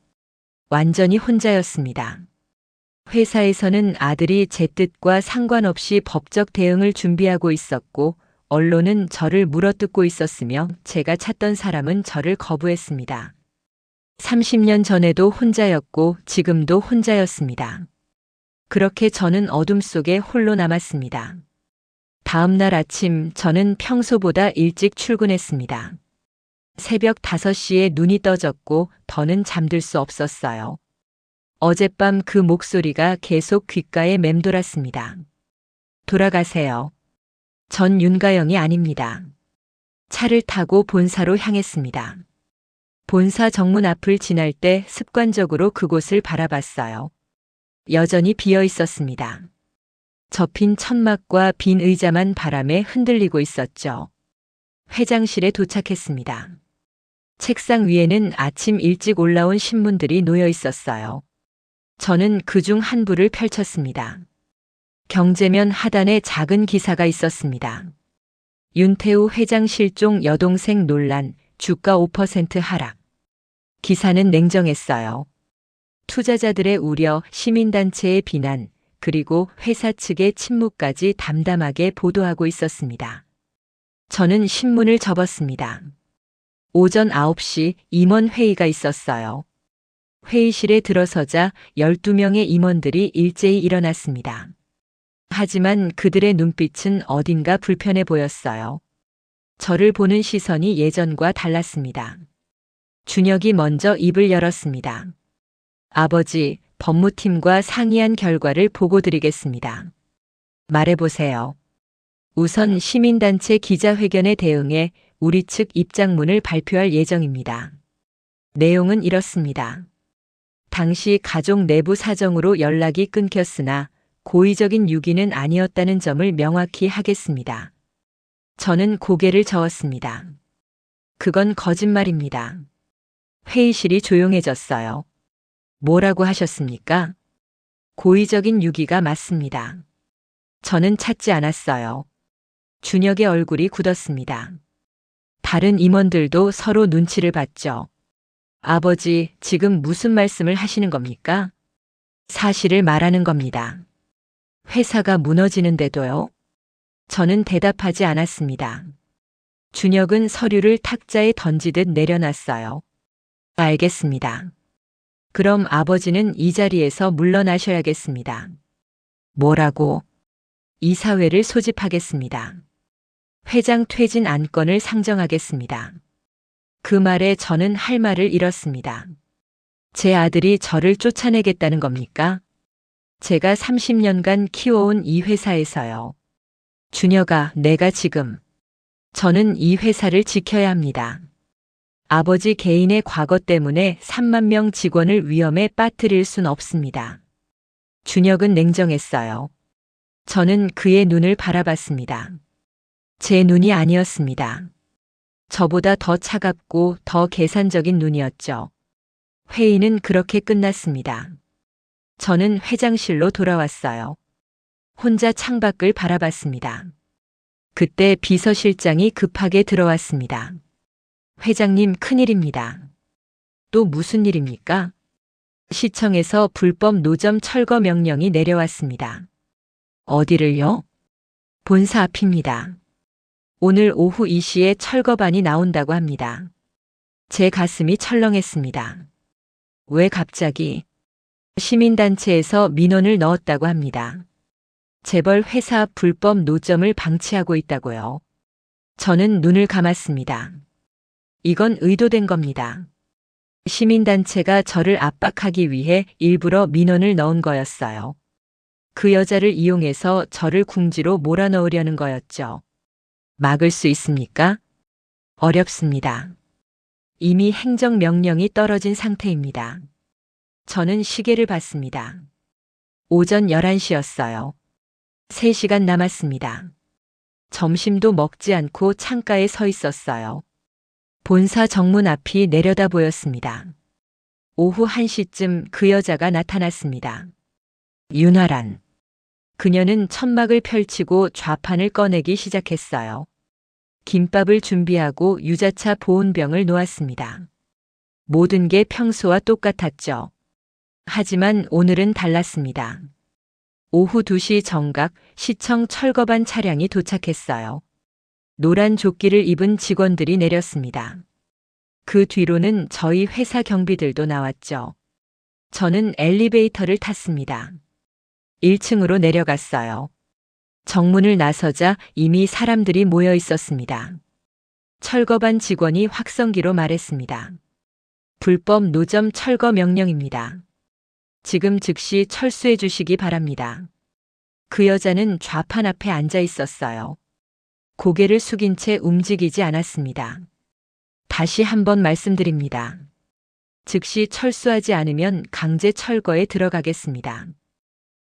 완전히 혼자였습니다. 회사에서는 아들이 제 뜻과 상관없이 법적 대응을 준비하고 있었고, 언론은 저를 물어뜯고 있었으며 제가 찾던 사람은 저를 거부했습니다. 30년 전에도 혼자였고 지금도 혼자였습니다. 그렇게 저는 어둠 속에 홀로 남았습니다. 다음 날 아침 저는 평소보다 일찍 출근했습니다. 새벽 5시에 눈이 떠졌고 더는 잠들 수 없었어요. 어젯밤 그 목소리가 계속 귓가에 맴돌았습니다. 돌아가세요. 전 윤가영이 아닙니다. 차를 타고 본사로 향했습니다. 본사 정문 앞을 지날 때 습관적으로 그곳을 바라봤어요. 여전히 비어 있었습니다. 접힌 천막과 빈 의자만 바람에 흔들리고 있었죠. 회장실에 도착했습니다. 책상 위에는 아침 일찍 올라온 신문들이 놓여 있었어요. 저는 그중 한 부를 펼쳤습니다. 경제면 하단에 작은 기사가 있었습니다. 윤태우 회장 실종 여동생 논란, 주가 5% 하락. 기사는 냉정했어요. 투자자들의 우려, 시민단체의 비난, 그리고 회사 측의 침묵까지 담담하게 보도하고 있었습니다. 저는 신문을 접었습니다. 오전 9시 임원 회의가 있었어요. 회의실에 들어서자 12명의 임원들이 일제히 일어났습니다. 하지만 그들의 눈빛은 어딘가 불편해 보였어요. 저를 보는 시선이 예전과 달랐습니다. 준혁이 먼저 입을 열었습니다. 아버지, 법무팀과 상의한 결과를 보고 드리겠습니다. 말해보세요. 우선 시민단체 기자회견에 대응해 우리 측 입장문을 발표할 예정입니다. 내용은 이렇습니다. 당시 가족 내부 사정으로 연락이 끊겼으나 고의적인 유기는 아니었다는 점을 명확히 하겠습니다. 저는 고개를 저었습니다. 그건 거짓말입니다. 회의실이 조용해졌어요. 뭐라고 하셨습니까? 고의적인 유기가 맞습니다. 저는 찾지 않았어요. 준혁의 얼굴이 굳었습니다. 다른 임원들도 서로 눈치를 봤죠. 아버지, 지금 무슨 말씀을 하시는 겁니까? 사실을 말하는 겁니다. 회사가 무너지는데도요? 저는 대답하지 않았습니다. 준혁은 서류를 탁자에 던지듯 내려놨어요. 알겠습니다. 그럼 아버지는 이 자리에서 물러나셔야겠습니다. 뭐라고? 이사회를 소집하겠습니다. 회장 퇴진 안건을 상정하겠습니다. 그 말에 저는 할 말을 잃었습니다. 제 아들이 저를 쫓아내겠다는 겁니까? 제가 30년간 키워온 이 회사에서요. 준혁아, 내가 지금. 저는 이 회사를 지켜야 합니다. 아버지 개인의 과거 때문에 3만 명 직원을 위험에 빠뜨릴 순 없습니다. 준혁은 냉정했어요. 저는 그의 눈을 바라봤습니다. 제 눈이 아니었습니다. 저보다 더 차갑고 더 계산적인 눈이었죠. 회의는 그렇게 끝났습니다. 저는 회장실로 돌아왔어요. 혼자 창밖을 바라봤습니다. 그때 비서실장이 급하게 들어왔습니다. 회장님, 큰일입니다. 또 무슨 일입니까? 시청에서 불법 노점 철거 명령이 내려왔습니다. 어디를요? 본사 앞입니다. 오늘 오후 2시에 철거반이 나온다고 합니다. 제 가슴이 철렁했습니다. 왜 갑자기? 시민단체에서 민원을 넣었다고 합니다. 재벌 회사 불법 노점을 방치하고 있다고요. 저는 눈을 감았습니다. 이건 의도된 겁니다. 시민단체가 저를 압박하기 위해 일부러 민원을 넣은 거였어요. 그 여자를 이용해서 저를 궁지로 몰아넣으려는 거였죠. 막을 수 있습니까? 어렵습니다. 이미 행정명령이 떨어진 상태입니다. 저는 시계를 봤습니다. 오전 11시였어요. 3시간 남았습니다. 점심도 먹지 않고 창가에 서 있었어요. 본사 정문 앞이 내려다 보였습니다. 오후 1시쯤 그 여자가 나타났습니다. 윤아란. 그녀는 천막을 펼치고 좌판을 꺼내기 시작했어요. 김밥을 준비하고 유자차 보온병을 놓았습니다. 모든 게 평소와 똑같았죠. 하지만 오늘은 달랐습니다. 오후 2시 정각 시청 철거반 차량이 도착했어요. 노란 조끼를 입은 직원들이 내렸습니다. 그 뒤로는 저희 회사 경비들도 나왔죠. 저는 엘리베이터를 탔습니다. 1층으로 내려갔어요. 정문을 나서자 이미 사람들이 모여 있었습니다. 철거반 직원이 확성기로 말했습니다. 불법 노점 철거 명령입니다. 지금 즉시 철수해 주시기 바랍니다. 그 여자는 좌판 앞에 앉아 있었어요. 고개를 숙인 채 움직이지 않았습니다. 다시 한번 말씀드립니다. 즉시 철수하지 않으면 강제 철거에 들어가겠습니다.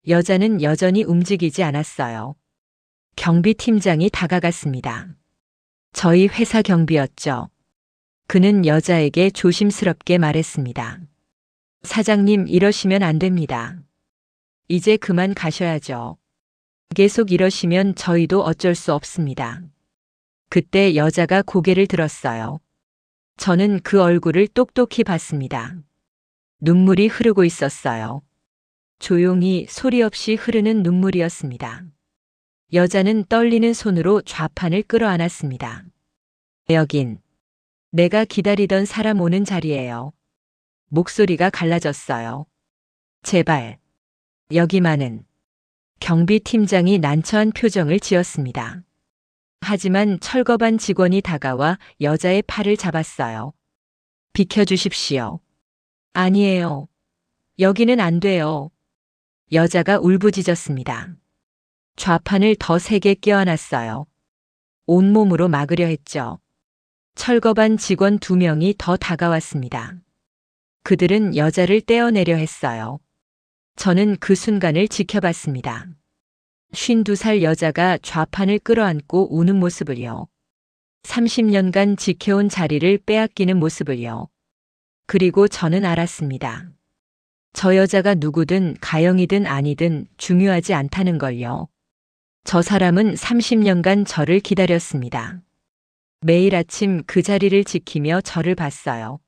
여자는 여전히 움직이지 않았어요. 경비팀장이 다가갔습니다. 저희 회사 경비였죠. 그는 여자에게 조심스럽게 말했습니다. 사장님, 이러시면 안 됩니다. 이제 그만 가셔야죠. 계속 이러시면 저희도 어쩔 수 없습니다. 그때 여자가 고개를 들었어요. 저는 그 얼굴을 똑똑히 봤습니다. 눈물이 흐르고 있었어요. 조용히 소리 없이 흐르는 눈물이었습니다. 여자는 떨리는 손으로 좌판을 끌어안았습니다. 여긴 내가 기다리던 사람 오는 자리예요. 목소리가 갈라졌어요. 제발 여기만은. 경비팀장이 난처한 표정을 지었습니다. 하지만 철거반 직원이 다가와 여자의 팔을 잡았어요. 비켜주십시오. 아니에요. 여기는 안 돼요. 여자가 울부짖었습니다. 좌판을 더 세게 껴안았어요. 온몸으로 막으려 했죠. 철거반 직원 2명이 더 다가왔습니다. 그들은 여자를 떼어내려 했어요. 저는 그 순간을 지켜봤습니다. 52살 여자가 좌판을 끌어안고 우는 모습을요. 30년간 지켜온 자리를 빼앗기는 모습을요. 그리고 저는 알았습니다. 저 여자가 누구든 가영이든 아니든 중요하지 않다는 걸요. 저 사람은 30년간 저를 기다렸습니다. 매일 아침 그 자리를 지키며 저를 봤어요.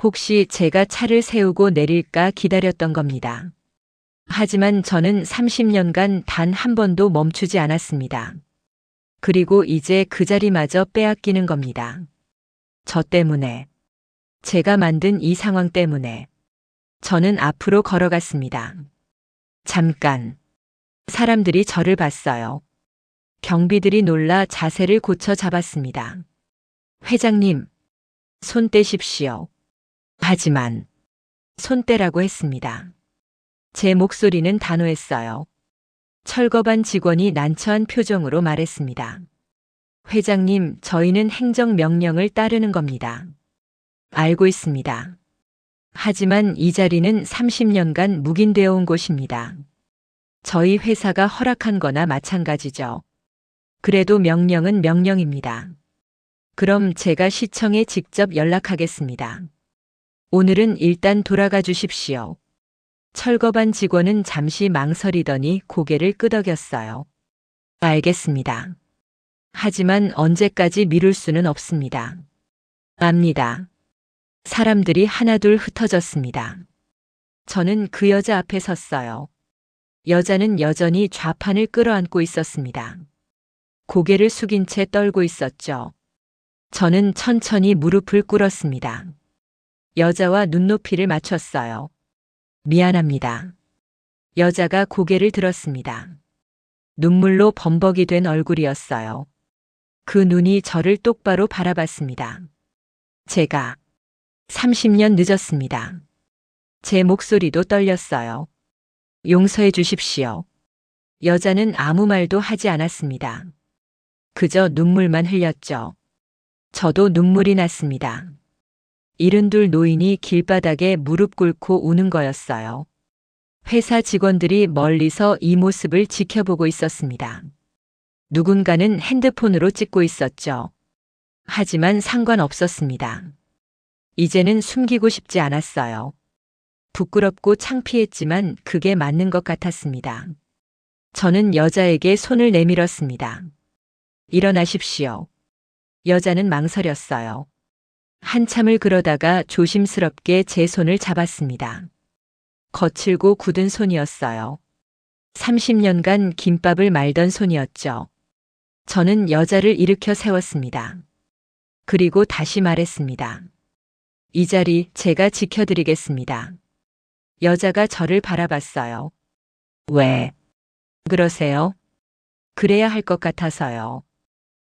혹시 제가 차를 세우고 내릴까 기다렸던 겁니다. 하지만 저는 30년간 단 한 번도 멈추지 않았습니다. 그리고 이제 그 자리마저 빼앗기는 겁니다. 저 때문에, 제가 만든 이 상황 때문에. 저는 앞으로 걸어갔습니다. 잠깐. 사람들이 저를 봤어요. 경비들이 놀라 자세를 고쳐 잡았습니다. 회장님, 손 떼십시오. 하지만 손 떼라고 했습니다. 제 목소리는 단호했어요. 철거반 직원이 난처한 표정으로 말했습니다. 회장님, 저희는 행정명령을 따르는 겁니다. 알고 있습니다. 하지만 이 자리는 30년간 묵인되어 온 곳입니다. 저희 회사가 허락한 거나 마찬가지죠. 그래도 명령은 명령입니다. 그럼 제가 시청에 직접 연락하겠습니다. 오늘은 일단 돌아가 주십시오. 철거반 직원은 잠시 망설이더니 고개를 끄덕였어요. 알겠습니다. 하지만 언제까지 미룰 수는 없습니다. 압니다. 사람들이 하나둘 흩어졌습니다. 저는 그 여자 앞에 섰어요. 여자는 여전히 좌판을 끌어안고 있었습니다. 고개를 숙인 채 떨고 있었죠. 저는 천천히 무릎을 꿇었습니다. 여자와 눈높이를 맞췄어요. 미안합니다. 여자가 고개를 들었습니다. 눈물로 범벅이 된 얼굴이었어요. 그 눈이 저를 똑바로 바라봤습니다. 제가 30년 늦었습니다. 제 목소리도 떨렸어요. 용서해 주십시오. 여자는 아무 말도 하지 않았습니다. 그저 눈물만 흘렸죠. 저도 눈물이 났습니다. 72 노인이 길바닥에 무릎 꿇고 우는 거였어요. 회사 직원들이 멀리서 이 모습을 지켜보고 있었습니다. 누군가는 핸드폰으로 찍고 있었죠. 하지만 상관없었습니다. 이제는 숨기고 싶지 않았어요. 부끄럽고 창피했지만 그게 맞는 것 같았습니다. 저는 여자에게 손을 내밀었습니다. 일어나십시오. 여자는 망설였어요. 한참을 그러다가 조심스럽게 제 손을 잡았습니다. 거칠고 굳은 손이었어요. 30년간 김밥을 말던 손이었죠. 저는 여자를 일으켜 세웠습니다. 그리고 다시 말했습니다. 이 자리 제가 지켜드리겠습니다. 여자가 저를 바라봤어요. 왜 그러세요? 그래야 할 것 같아서요.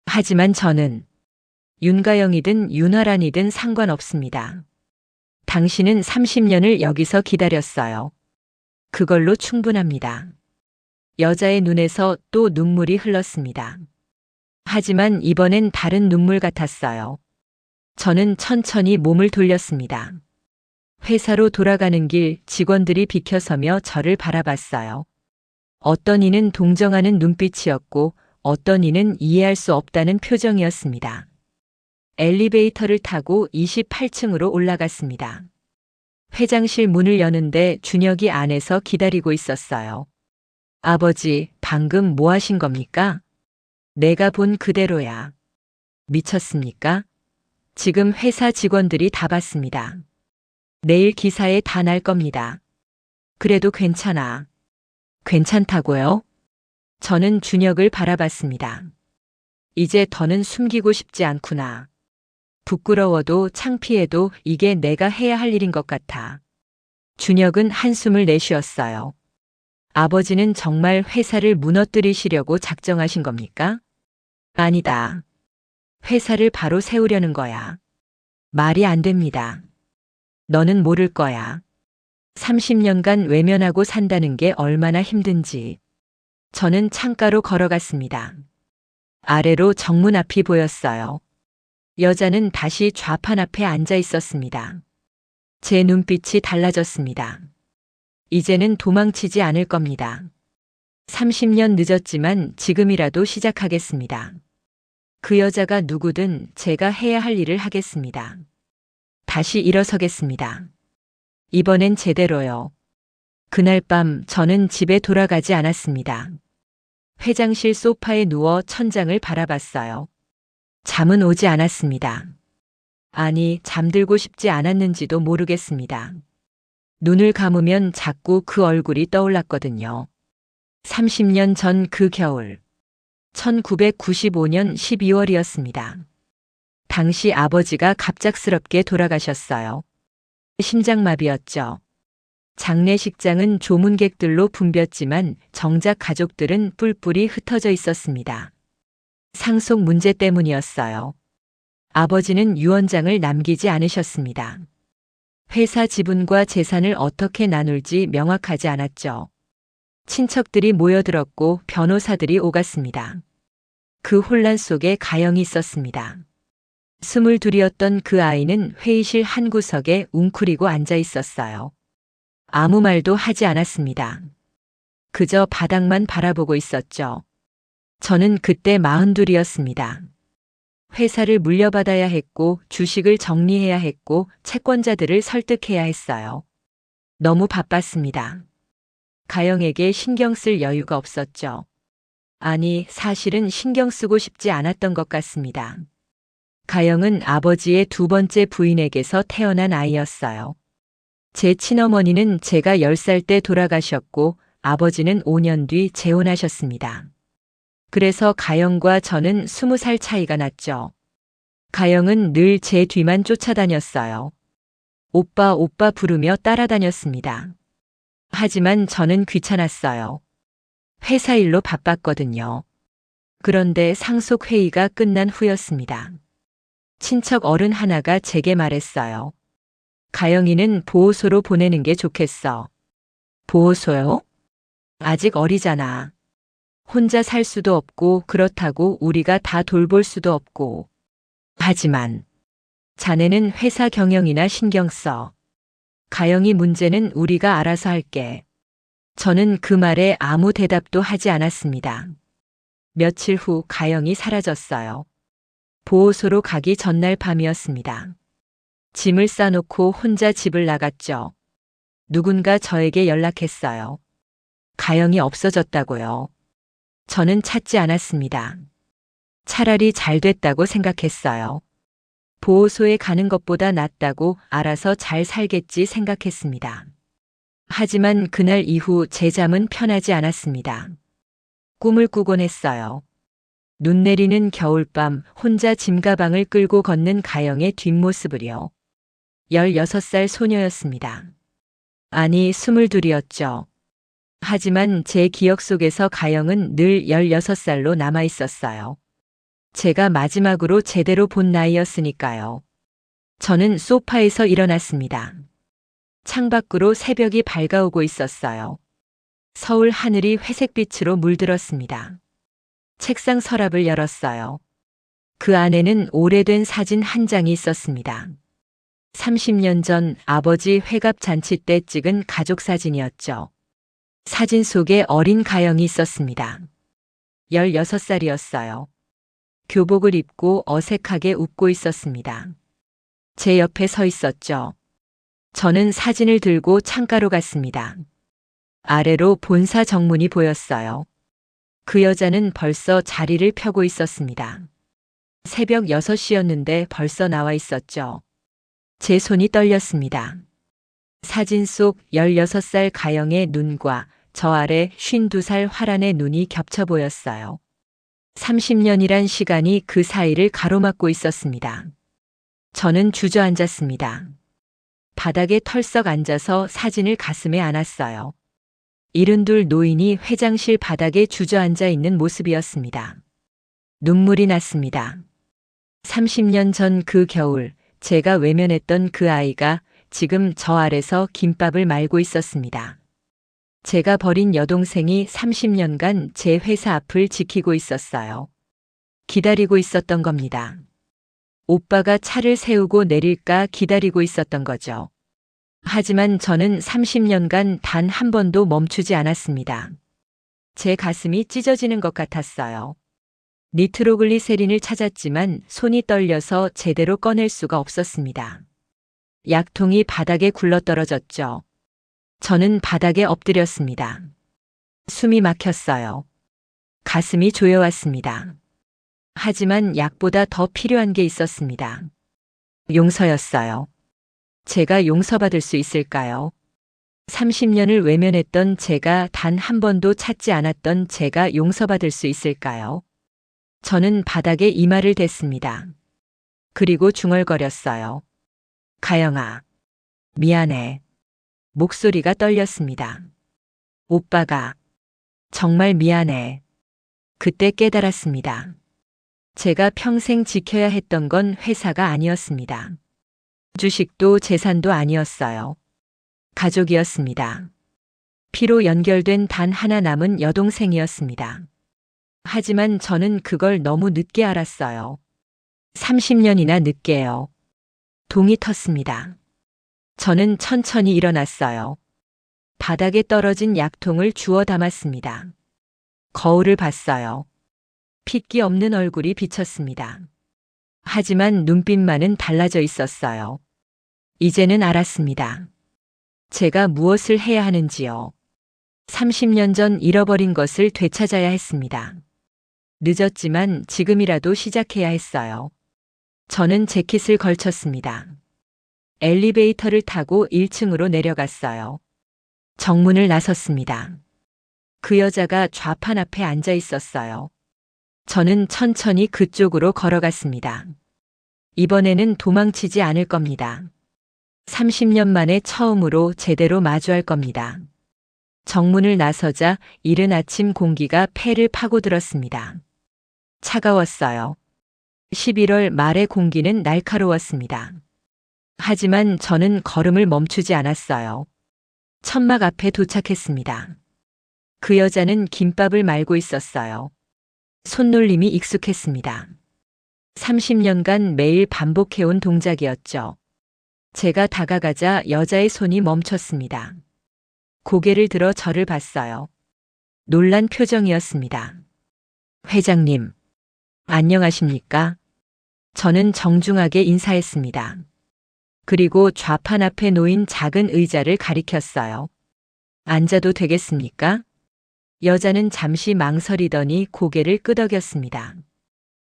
하지만 저는 윤가영이든 윤화란이든 상관없습니다. 당신은 30년을 여기서 기다렸어요. 그걸로 충분합니다. 여자의 눈에서 또 눈물이 흘렀습니다. 하지만 이번엔 다른 눈물 같았어요. 저는 천천히 몸을 돌렸습니다. 회사로 돌아가는 길 직원들이 비켜서며 저를 바라봤어요. 어떤 이는 동정하는 눈빛이었고 어떤 이는 이해할 수 없다는 표정이었습니다. 엘리베이터를 타고 28층으로 올라갔습니다. 회장실 문을 여는데 준혁이 안에서 기다리고 있었어요. 아버지, 방금 뭐 하신 겁니까? 내가 본 그대로야. 미쳤습니까? 지금 회사 직원들이 다 봤습니다. 내일 기사에 다 날 겁니다. 그래도 괜찮아. 괜찮다고요? 저는 준혁을 바라봤습니다. 이제 더는 숨기고 싶지 않구나. 부끄러워도 창피해도 이게 내가 해야 할 일인 것 같아. 준혁은 한숨을 내쉬었어요. 아버지는 정말 회사를 무너뜨리시려고 작정하신 겁니까? 아니다. 회사를 바로 세우려는 거야. 말이 안 됩니다. 너는 모를 거야. 30년간 외면하고 산다는 게 얼마나 힘든지. 저는 창가로 걸어갔습니다. 아래로 정문 앞이 보였어요. 여자는 다시 좌판 앞에 앉아 있었습니다. 제 눈빛이 달라졌습니다. 이제는 도망치지 않을 겁니다. 30년 늦었지만 지금이라도 시작하겠습니다. 그 여자가 누구든 제가 해야 할 일을 하겠습니다. 다시 일어서겠습니다. 이번엔 제대로요. 그날 밤 저는 집에 돌아가지 않았습니다. 회장실 소파에 누워 천장을 바라봤어요. 잠은 오지 않았습니다. 아니, 잠들고 싶지 않았는지도 모르겠습니다. 눈을 감으면 자꾸 그 얼굴이 떠올랐거든요. 30년 전 그 겨울. 1995년 12월이었습니다. 당시 아버지가 갑작스럽게 돌아가셨어요. 심장마비였죠. 장례식장은 조문객들로 붐볐지만 정작 가족들은 뿔뿔이 흩어져 있었습니다. 상속 문제 때문이었어요. 아버지는 유언장을 남기지 않으셨습니다. 회사 지분과 재산을 어떻게 나눌지 명확하지 않았죠. 친척들이 모여들었고 변호사들이 오갔습니다. 그 혼란 속에 가영이 있었습니다. 22이었던 그 아이는 회의실 한 구석에 웅크리고 앉아 있었어요. 아무 말도 하지 않았습니다. 그저 바닥만 바라보고 있었죠. 저는 그때 42이었습니다. 회사를 물려받아야 했고 주식을 정리해야 했고 채권자들을 설득해야 했어요. 너무 바빴습니다. 가영에게 신경 쓸 여유가 없었죠. 아니, 사실은 신경 쓰고 싶지 않았던 것 같습니다. 가영은 아버지의 두 번째 부인에게서 태어난 아이였어요. 제 친어머니는 제가 10살 때 돌아가셨고 아버지는 5년 뒤 재혼하셨습니다. 그래서 가영과 저는 20살 차이가 났죠. 가영은 늘 제 뒤만 쫓아다녔어요. 오빠 오빠 부르며 따라다녔습니다. 하지만 저는 귀찮았어요. 회사 일로 바빴거든요. 그런데 상속회의가 끝난 후였습니다. 친척 어른 하나가 제게 말했어요. 가영이는 보호소로 보내는 게 좋겠어. 보호소요? 아직 어리잖아. 혼자 살 수도 없고 그렇다고 우리가 다 돌볼 수도 없고. 하지만 자네는 회사 경영이나 신경 써. 가영이 문제는 우리가 알아서 할게. 저는 그 말에 아무 대답도 하지 않았습니다. 며칠 후 가영이 사라졌어요. 보호소로 가기 전날 밤이었습니다. 짐을 싸놓고 혼자 집을 나갔죠. 누군가 저에게 연락했어요. 가영이 없어졌다고요. 저는 찾지 않았습니다. 차라리 잘 됐다고 생각했어요. 보호소에 가는 것보다 낫다고 알아서 잘 살겠지 생각했습니다. 하지만 그날 이후 제 잠은 편하지 않았습니다. 꿈을 꾸곤 했어요. 눈 내리는 겨울밤 혼자 짐가방을 끌고 걷는 가영의 뒷모습을요. 16살 소녀였습니다. 아니, 22이었죠. 하지만 제 기억 속에서 가영은 늘 16살로 남아 있었어요. 제가 마지막으로 제대로 본 나이였으니까요. 저는 소파에서 일어났습니다. 창밖으로 새벽이 밝아오고 있었어요. 서울 하늘이 회색빛으로 물들었습니다. 책상 서랍을 열었어요. 그 안에는 오래된 사진 한 장이 있었습니다. 30년 전 아버지 회갑 잔치 때 찍은 가족 사진이었죠. 사진 속에 어린 가영이 있었습니다. 16살이었어요. 교복을 입고 어색하게 웃고 있었습니다. 제 옆에 서 있었죠. 저는 사진을 들고 창가로 갔습니다. 아래로 본사 정문이 보였어요. 그 여자는 벌써 자리를 펴고 있었습니다. 새벽 6시였는데 벌써 나와 있었죠. 제 손이 떨렸습니다. 사진 속 16살 가영의 눈과 저 아래 52살 화란의 눈이 겹쳐 보였어요. 30년이란 시간이 그 사이를 가로막고 있었습니다. 저는 주저앉았습니다. 바닥에 털썩 앉아서 사진을 가슴에 안았어요. 72 노인이 회장실 바닥에 주저앉아 있는 모습이었습니다. 눈물이 났습니다. 30년 전 그 겨울 제가 외면했던 그 아이가 지금 저 아래서 김밥을 말고 있었습니다. 제가 버린 여동생이 30년간 제 회사 앞을 지키고 있었어요. 기다리고 있었던 겁니다. 오빠가 차를 세우고 내릴까 기다리고 있었던 거죠. 하지만 저는 30년간 단 한 번도 멈추지 않았습니다. 제 가슴이 찢어지는 것 같았어요. 니트로글리세린을 찾았지만 손이 떨려서 제대로 꺼낼 수가 없었습니다. 약통이 바닥에 굴러떨어졌죠. 저는 바닥에 엎드렸습니다. 숨이 막혔어요. 가슴이 조여왔습니다. 하지만 약보다 더 필요한 게 있었습니다. 용서였어요. 제가 용서받을 수 있을까요? 30년을 외면했던 제가 단 한 번도 찾지 않았던 제가 용서받을 수 있을까요? 저는 바닥에 이마를 댔습니다. 그리고 중얼거렸어요. 가영아, 미안해. 목소리가 떨렸습니다. 오빠가 정말 미안해. 그때 깨달았습니다. 제가 평생 지켜야 했던 건 회사가 아니었습니다. 주식도 재산도 아니었어요. 가족이었습니다. 피로 연결된 단 하나 남은 여동생이었습니다. 하지만 저는 그걸 너무 늦게 알았어요. 30년이나 늦게요. 동이 텄습니다. 저는 천천히 일어났어요. 바닥에 떨어진 약통을 주워 담았습니다. 거울을 봤어요. 핏기 없는 얼굴이 비쳤습니다. 하지만 눈빛만은 달라져 있었어요. 이제는 알았습니다. 제가 무엇을 해야 하는지요. 30년 전 잃어버린 것을 되찾아야 했습니다. 늦었지만 지금이라도 시작해야 했어요. 저는 재킷을 걸쳤습니다. 엘리베이터를 타고 1층으로 내려갔어요. 정문을 나섰습니다. 그 여자가 좌판 앞에 앉아 있었어요. 저는 천천히 그쪽으로 걸어갔습니다. 이번에는 도망치지 않을 겁니다. 30년 만에 처음으로 제대로 마주할 겁니다. 정문을 나서자 이른 아침 공기가 폐를 파고들었습니다. 차가웠어요. 11월 말의 공기는 날카로웠습니다. 하지만 저는 걸음을 멈추지 않았어요. 천막 앞에 도착했습니다. 그 여자는 김밥을 말고 있었어요. 손놀림이 익숙했습니다. 30년간 매일 반복해온 동작이었죠. 제가 다가가자 여자의 손이 멈췄습니다. 고개를 들어 저를 봤어요. 놀란 표정이었습니다. 회장님, 안녕하십니까? 저는 정중하게 인사했습니다. 그리고 좌판 앞에 놓인 작은 의자를 가리켰어요. 앉아도 되겠습니까? 여자는 잠시 망설이더니 고개를 끄덕였습니다.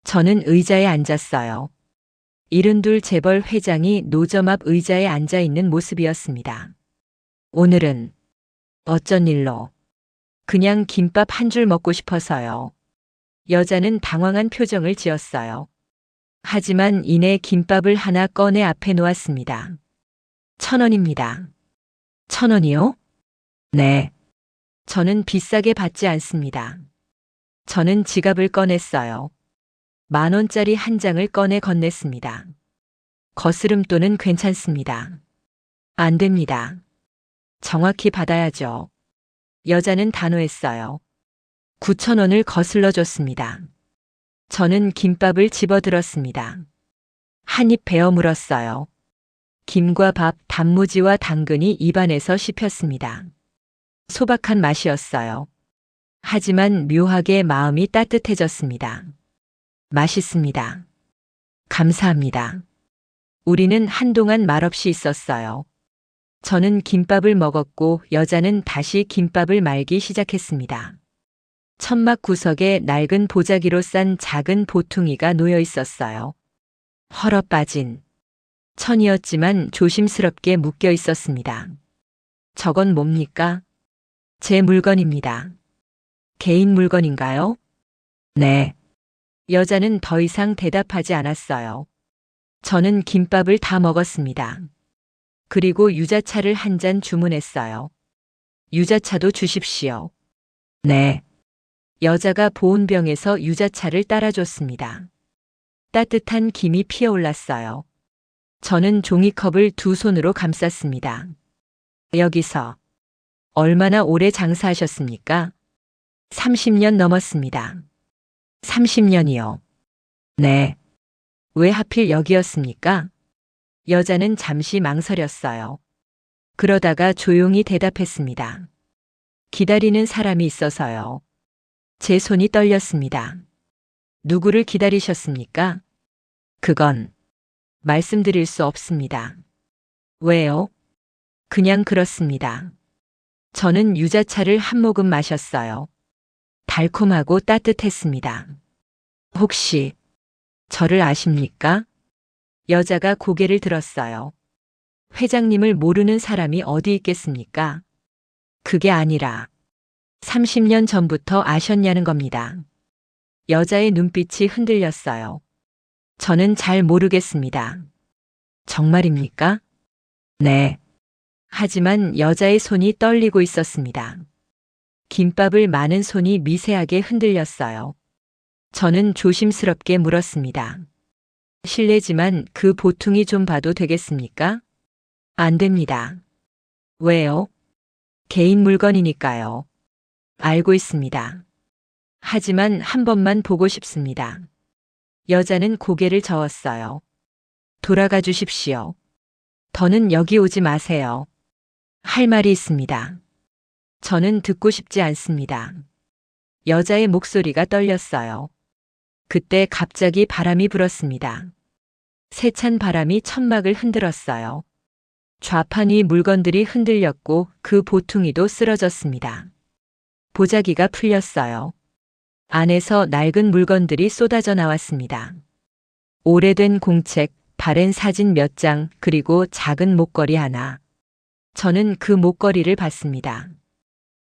저는 의자에 앉았어요. 72 재벌 회장이 노점 앞 의자에 앉아 있는 모습이었습니다. 오늘은 어쩐 일로? 그냥 김밥 한 줄 먹고 싶어서요. 여자는 당황한 표정을 지었어요. 하지만 이내 김밥을 하나 꺼내 앞에 놓았습니다. 1,000원입니다. 1,000원이요? 네. 저는 비싸게 받지 않습니다. 저는 지갑을 꺼냈어요. 10,000원짜리 한 장을 꺼내 건넸습니다. 거스름돈은 괜찮습니다. 안 됩니다. 정확히 받아야죠. 여자는 단호했어요. 9,000원을 거슬러 줬습니다. 저는 김밥을 집어들었습니다. 한 입 베어 물었어요. 김과 밥, 단무지와 당근이 입안에서 씹혔습니다. 소박한 맛이었어요. 하지만 묘하게 마음이 따뜻해졌습니다. 맛있습니다. 감사합니다. 우리는 한동안 말없이 있었어요. 저는 김밥을 먹었고 여자는 다시 김밥을 말기 시작했습니다. 천막 구석에 낡은 보자기로 싼 작은 보퉁이가 놓여 있었어요. 헐어 빠진 천이었지만 조심스럽게 묶여 있었습니다. 저건 뭡니까? 제 물건입니다. 개인 물건인가요? 네. 여자는 더 이상 대답하지 않았어요. 저는 김밥을 다 먹었습니다. 그리고 유자차를 한 잔 주문했어요. 유자차도 주십시오. 네. 여자가 보온병에서 유자차를 따라줬습니다. 따뜻한 김이 피어올랐어요. 저는 종이컵을 두 손으로 감쌌습니다. 여기서 얼마나 오래 장사하셨습니까? 30년 넘었습니다. 30년이요. 네. 왜 하필 여기였습니까? 여자는 잠시 망설였어요. 그러다가 조용히 대답했습니다. 기다리는 사람이 있어서요. 제 손이 떨렸습니다. 누구를 기다리셨습니까? 그건 말씀드릴 수 없습니다. 왜요? 그냥 그렇습니다. 저는 유자차를 한 모금 마셨어요. 달콤하고 따뜻했습니다. 혹시 저를 아십니까? 여자가 고개를 들었어요. 회장님을 모르는 사람이 어디 있겠습니까? 그게 아니라 30년 전부터 아셨냐는 겁니다. 여자의 눈빛이 흔들렸어요. 저는 잘 모르겠습니다. 정말입니까? 네. 하지만 여자의 손이 떨리고 있었습니다. 김밥을 마는 손이 미세하게 흔들렸어요. 저는 조심스럽게 물었습니다. 실례지만 그 보퉁이 좀 봐도 되겠습니까? 안 됩니다. 왜요? 개인 물건이니까요. 알고 있습니다. 하지만 한 번만 보고 싶습니다. 여자는 고개를 저었어요. 돌아가 주십시오. 더는 여기 오지 마세요. 할 말이 있습니다. 저는 듣고 싶지 않습니다. 여자의 목소리가 떨렸어요. 그때 갑자기 바람이 불었습니다. 세찬 바람이 천막을 흔들었어요. 좌판 위 물건들이 흔들렸고 그 보퉁이도 쓰러졌습니다. 보자기가 풀렸어요. 안에서 낡은 물건들이 쏟아져 나왔습니다. 오래된 공책, 바랜 사진 몇 장, 그리고 작은 목걸이 하나. 저는 그 목걸이를 봤습니다.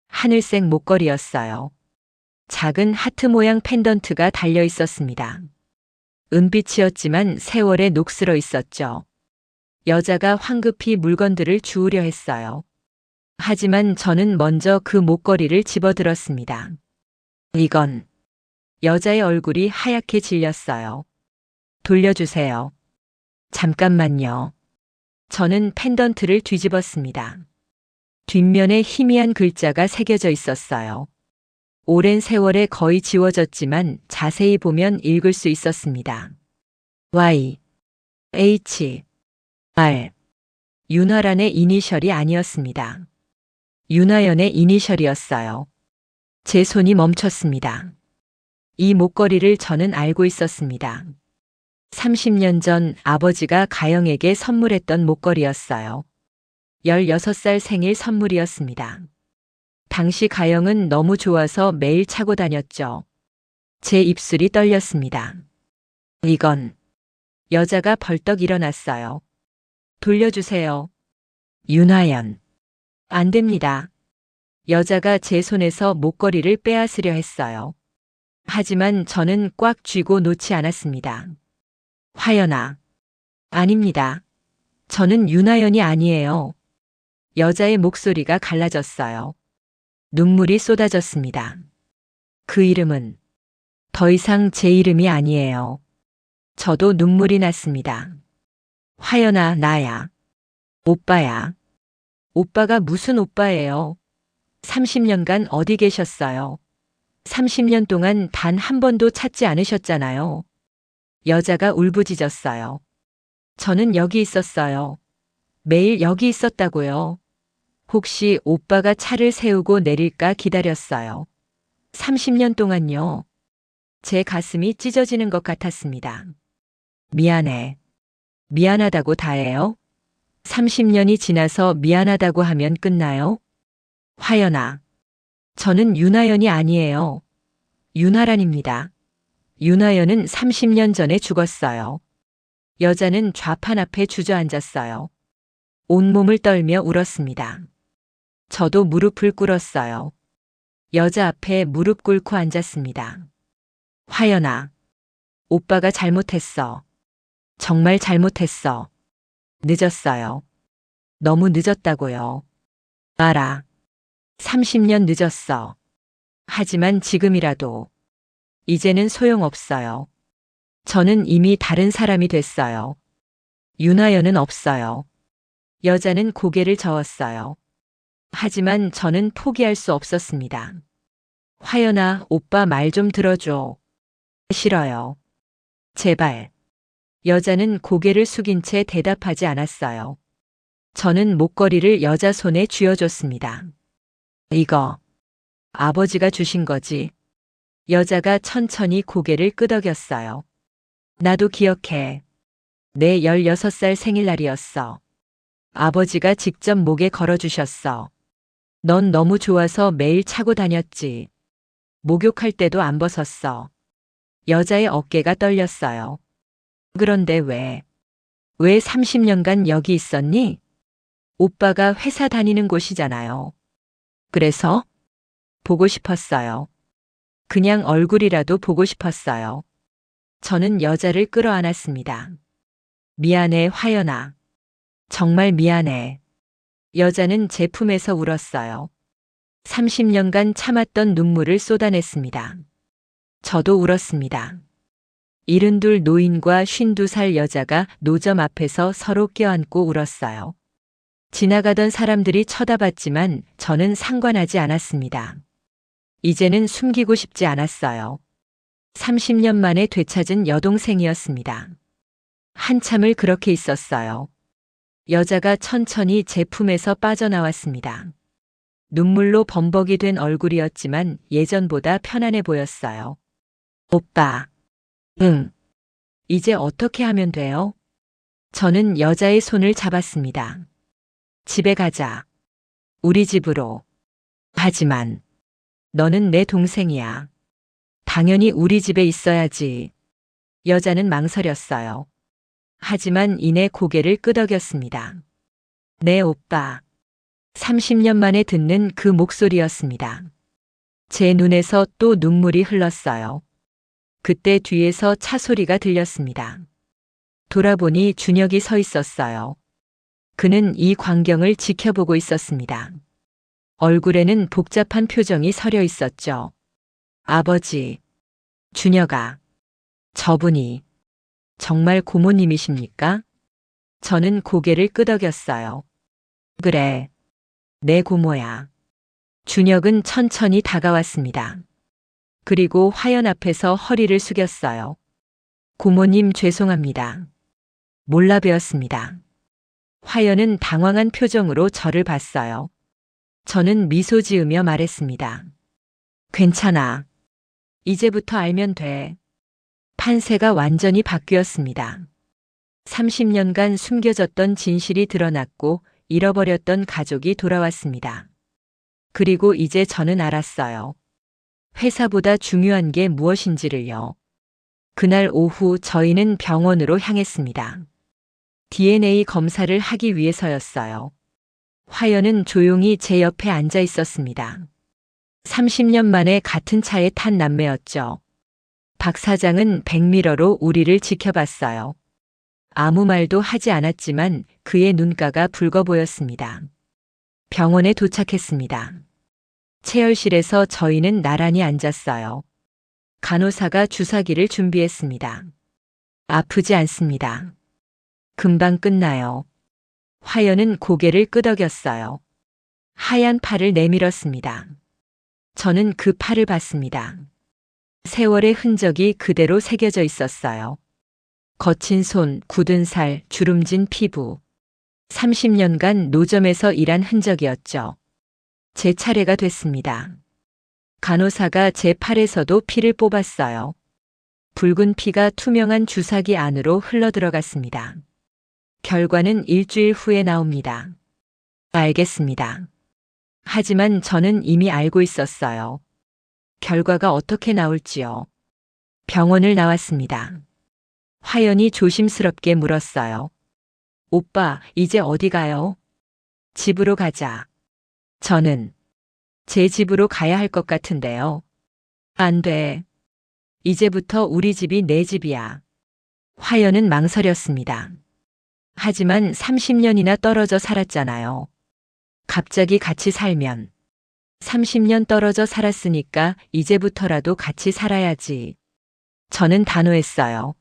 하늘색 목걸이였어요. 작은 하트 모양 펜던트가 달려 있었습니다. 은빛이었지만 세월에 녹슬어 있었죠. 여자가 황급히 물건들을 주우려 했어요. 하지만 저는 먼저 그 목걸이를 집어들었습니다. 이건 여자의 얼굴이 하얗게 질렸어요. 돌려주세요. 잠깐만요. 저는 펜던트를 뒤집었습니다. 뒷면에 희미한 글자가 새겨져 있었어요. 오랜 세월에 거의 지워졌지만 자세히 보면 읽을 수 있었습니다. Y, H, R. 윤화란의 이니셜이 아니었습니다. 윤하연의 이니셜이었어요. 제 손이 멈췄습니다. 이 목걸이를 저는 알고 있었습니다. 30년 전 아버지가 가영에게 선물했던 목걸이였어요. 16살 생일 선물이었습니다. 당시 가영은 너무 좋아서 매일 차고 다녔죠. 제 입술이 떨렸습니다. 이건 여자가 벌떡 일어났어요. 돌려주세요. 윤하연. 안 됩니다. 여자가 제 손에서 목걸이를 빼앗으려 했어요. 하지만 저는 꽉 쥐고 놓지 않았습니다. 화연아. 아닙니다. 저는 윤하연이 아니에요. 여자의 목소리가 갈라졌어요. 눈물이 쏟아졌습니다. 그 이름은 더 이상 제 이름이 아니에요. 저도 눈물이 났습니다. 화연아, 나야. 오빠야. 오빠가 무슨 오빠예요? 30년간 어디 계셨어요? 30년 동안 단 한 번도 찾지 않으셨잖아요. 여자가 울부짖었어요. 저는 여기 있었어요. 매일 여기 있었다고요. 혹시 오빠가 차를 세우고 내릴까 기다렸어요. 30년 동안요. 제 가슴이 찢어지는 것 같았습니다. 미안해. 미안하다고 다해요? 30년이 지나서 미안하다고 하면 끝나요? 화연아. 저는 윤하연이 아니에요. 윤하란입니다. 윤하연은 30년 전에 죽었어요. 여자는 좌판 앞에 주저앉았어요. 온몸을 떨며 울었습니다. 저도 무릎을 꿇었어요. 여자 앞에 무릎 꿇고 앉았습니다. 화연아. 오빠가 잘못했어. 정말 잘못했어. 늦었어요. 너무 늦었다고요. 알아. 30년 늦었어. 하지만 지금이라도. 이제는 소용없어요. 저는 이미 다른 사람이 됐어요. 윤하연은 없어요. 여자는 고개를 저었어요. 하지만 저는 포기할 수 없었습니다. 화연아, 오빠 말 좀 들어줘. 싫어요. 제발. 여자는 고개를 숙인 채 대답하지 않았어요. 저는 목걸이를 여자 손에 쥐어줬습니다. 이거 아버지가 주신 거지. 여자가 천천히 고개를 끄덕였어요. 나도 기억해. 내 16살 생일날이었어. 아버지가 직접 목에 걸어주셨어. 넌 너무 좋아서 매일 차고 다녔지. 목욕할 때도 안 벗었어. 여자의 어깨가 떨렸어요. 그런데 왜 30년간 여기 있었니? 오빠가 회사 다니는 곳이잖아요. 그래서 보고 싶었어요. 그냥 얼굴이라도 보고 싶었어요. 저는 여자를 끌어안았습니다. 미안해, 화연아. 정말 미안해. 여자는 제 품에서 울었어요. 30년간 참았던 눈물을 쏟아냈습니다. 저도 울었습니다. 72 노인과 52살 여자가 노점 앞에서 서로 껴안고 울었어요. 지나가던 사람들이 쳐다봤지만 저는 상관하지 않았습니다. 이제는 숨기고 싶지 않았어요. 30년 만에 되찾은 여동생이었습니다. 한참을 그렇게 있었어요. 여자가 천천히 제 품에서 빠져나왔습니다. 눈물로 범벅이 된 얼굴이었지만 예전보다 편안해 보였어요. 오빠. 응. 이제 어떻게 하면 돼요? 저는 여자의 손을 잡았습니다. 집에 가자. 우리 집으로. 하지만 너는 내 동생이야. 당연히 우리 집에 있어야지. 여자는 망설였어요. 하지만 이내 고개를 끄덕였습니다. 네, 오빠. 30년 만에 듣는 그 목소리였습니다. 제 눈에서 또 눈물이 흘렀어요. 그때 뒤에서 차 소리가 들렸습니다. 돌아보니 준혁이 서 있었어요. 그는 이 광경을 지켜보고 있었습니다. 얼굴에는 복잡한 표정이 서려 있었죠. 아버지, 준혁아, 저분이 정말 고모님이십니까? 저는 고개를 끄덕였어요. 그래, 내 고모야. 준혁은 천천히 다가왔습니다. 그리고 화연 앞에서 허리를 숙였어요. 고모님 죄송합니다. 몰라 뵈었습니다. 화연은 당황한 표정으로 저를 봤어요. 저는 미소 지으며 말했습니다. 괜찮아. 이제부터 알면 돼. 판세가 완전히 바뀌었습니다. 30년간 숨겨졌던 진실이 드러났고 잃어버렸던 가족이 돌아왔습니다. 그리고 이제 저는 알았어요. 회사보다 중요한 게 무엇인지를요. 그날 오후 저희는 병원으로 향했습니다. DNA 검사를 하기 위해서였어요. 화연은 조용히 제 옆에 앉아 있었습니다. 30년 만에 같은 차에 탄 남매였죠. 박 사장은 백미러로 우리를 지켜봤어요. 아무 말도 하지 않았지만 그의 눈가가 붉어 보였습니다. 병원에 도착했습니다. 체열실에서 저희는 나란히 앉았어요. 간호사가 주사기를 준비했습니다. 아프지 않습니다. 금방 끝나요. 화연은 고개를 끄덕였어요. 하얀 팔을 내밀었습니다. 저는 그 팔을 봤습니다. 세월의 흔적이 그대로 새겨져 있었어요. 거친 손, 굳은 살, 주름진 피부. 30년간 노점에서 일한 흔적이었죠. 제 차례가 됐습니다. 간호사가 제 팔에서도 피를 뽑았어요. 붉은 피가 투명한 주사기 안으로 흘러들어갔습니다. 결과는 일주일 후에 나옵니다. 알겠습니다. 하지만 저는 이미 알고 있었어요. 결과가 어떻게 나올지요. 병원을 나왔습니다. 화연이 조심스럽게 물었어요. 오빠, 이제 어디 가요? 집으로 가자. 저는 제 집으로 가야 할 것 같은데요. 안 돼. 이제부터 우리 집이 내 집이야. 화연은 망설였습니다. 하지만 30년이나 떨어져 살았잖아요. 갑자기 같이 살면 30년 떨어져 살았으니까 이제부터라도 같이 살아야지. 저는 단호했어요.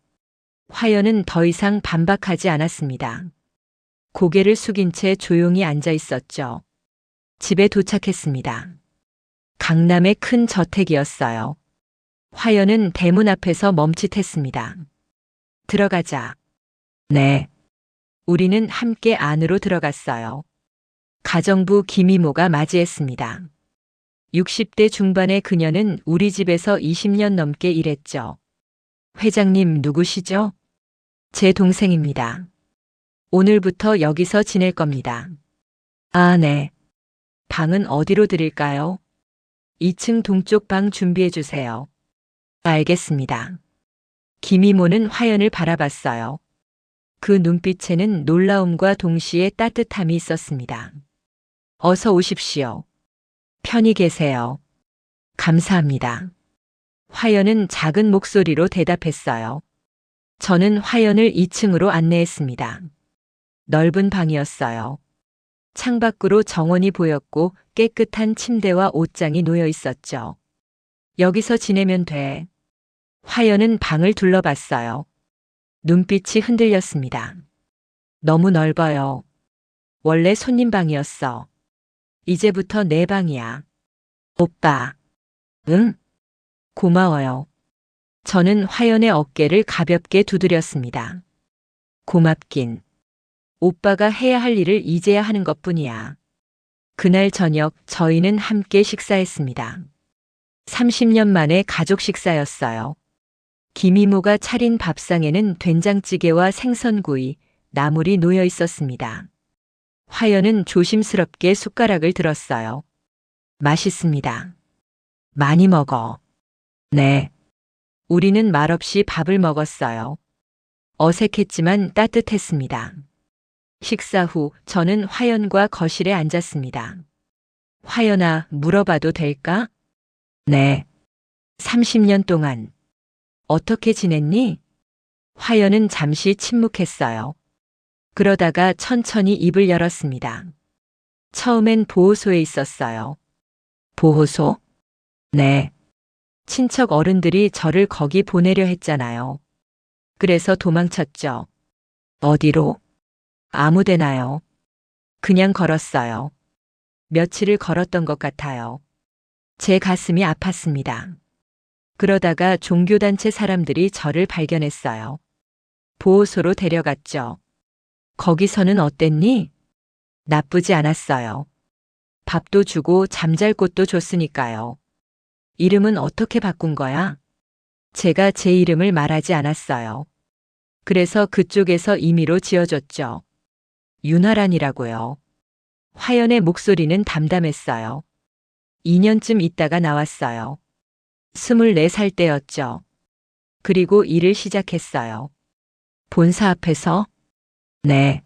화연은 더 이상 반박하지 않았습니다. 고개를 숙인 채 조용히 앉아 있었죠. 집에 도착했습니다. 강남의 큰 저택이었어요. 화연은 대문 앞에서 멈칫했습니다. 들어가자. 네. 우리는 함께 안으로 들어갔어요. 가정부 김이모가 맞이했습니다. 60대 중반의 그녀는 우리 집에서 20년 넘게 일했죠. 회장님 누구시죠? 제 동생입니다. 오늘부터 여기서 지낼 겁니다. 아, 네. 방은 어디로 드릴까요? 2층 동쪽 방 준비해 주세요. 알겠습니다. 김이모는 화연을 바라봤어요. 그 눈빛에는 놀라움과 동시에 따뜻함이 있었습니다. 어서 오십시오. 편히 계세요. 감사합니다. 화연은 작은 목소리로 대답했어요. 저는 화연을 2층으로 안내했습니다. 넓은 방이었어요. 창밖으로 정원이 보였고 깨끗한 침대와 옷장이 놓여 있었죠. 여기서 지내면 돼. 화연은 방을 둘러봤어요. 눈빛이 흔들렸습니다. 너무 넓어요. 원래 손님 방이었어. 이제부터 내 방이야. 오빠. 응? 고마워요. 저는 화연의 어깨를 가볍게 두드렸습니다. 고맙긴. 오빠가 해야 할 일을 이제야 하는 것뿐이야. 그날 저녁 저희는 함께 식사했습니다. 30년 만에 가족 식사였어요. 김이모가 차린 밥상에는 된장찌개와 생선구이, 나물이 놓여 있었습니다. 화연은 조심스럽게 숟가락을 들었어요. 맛있습니다. 많이 먹어. 네. 우리는 말없이 밥을 먹었어요. 어색했지만 따뜻했습니다. 식사 후 저는 화연과 거실에 앉았습니다. 화연아, 물어봐도 될까? 네. 30년 동안 어떻게 지냈니? 화연은 잠시 침묵했어요. 그러다가 천천히 입을 열었습니다. 처음엔 보호소에 있었어요. 보호소? 네. 친척 어른들이 저를 거기 보내려 했잖아요. 그래서 도망쳤죠. 어디로? 아무데나요. 그냥 걸었어요. 며칠을 걸었던 것 같아요. 제 가슴이 아팠습니다. 그러다가 종교단체 사람들이 저를 발견했어요. 보호소로 데려갔죠. 거기서는 어땠니? 나쁘지 않았어요. 밥도 주고 잠잘 곳도 줬으니까요. 이름은 어떻게 바꾼 거야? 제가 제 이름을 말하지 않았어요. 그래서 그쪽에서 임의로 지어줬죠. 윤아란이라고요. 화연의 목소리는 담담했어요. 2년쯤 있다가 나왔어요. 24살 때였죠. 그리고 일을 시작했어요. 본사 앞에서? 네.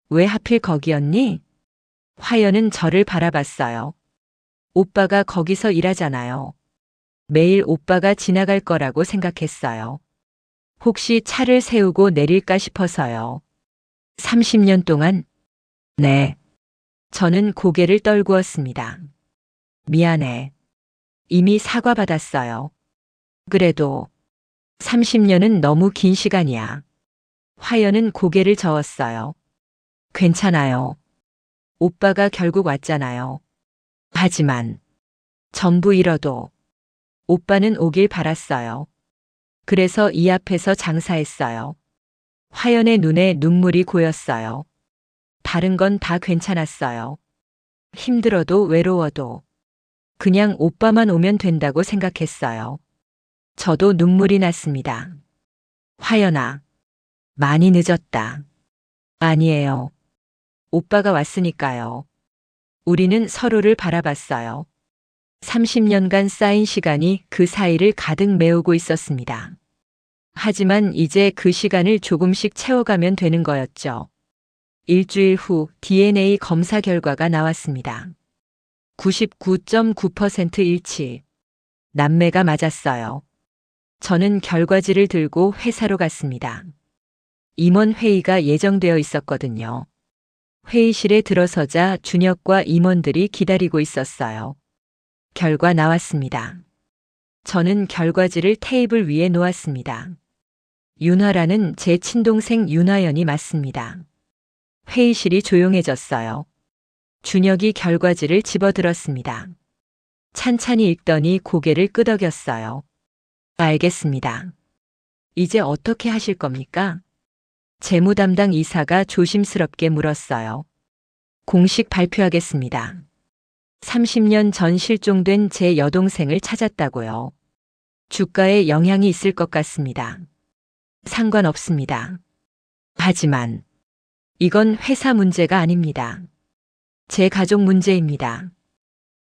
왜 하필 거기였니? 화연은 저를 바라봤어요. 오빠가 거기서 일하잖아요. 매일 오빠가 지나갈 거라고 생각했어요. 혹시 차를 세우고 내릴까 싶어서요. 30년 동안? 네. 저는 고개를 떨구었습니다. 미안해. 이미 사과받았어요. 그래도 30년은 너무 긴 시간이야. 화연은 고개를 저었어요. 괜찮아요. 오빠가 결국 왔잖아요. 하지만 전부 잃어도 오빠는 오길 바랐어요. 그래서 이 앞에서 장사했어요. 화연의 눈에 눈물이 고였어요. 다른 건 다 괜찮았어요. 힘들어도 외로워도 그냥 오빠만 오면 된다고 생각했어요. 저도 눈물이 났습니다. 화연아, 많이 늦었다. 아니에요. 오빠가 왔으니까요. 우리는 서로를 바라봤어요. 30년간 쌓인 시간이 그 사이를 가득 메우고 있었습니다. 하지만 이제 그 시간을 조금씩 채워가면 되는 거였죠. 일주일 후 DNA 검사 결과가 나왔습니다. 99.9% 일치. 남매가 맞았어요. 저는 결과지를 들고 회사로 갔습니다. 임원 회의가 예정되어 있었거든요. 회의실에 들어서자 준혁과 임원들이 기다리고 있었어요. 결과 나왔습니다. 저는 결과지를 테이블 위에 놓았습니다. 윤화라는 제 친동생 윤화연이 맞습니다. 회의실이 조용해졌어요. 준혁이 결과지를 집어들었습니다. 찬찬히 읽더니 고개를 끄덕였어요. 알겠습니다. 이제 어떻게 하실 겁니까? 재무 담당 이사가 조심스럽게 물었어요. 공식 발표하겠습니다. 30년 전 실종된 제 여동생을 찾았다고요. 주가에 영향이 있을 것 같습니다. 상관없습니다. 하지만 이건 회사 문제가 아닙니다. 제 가족 문제입니다.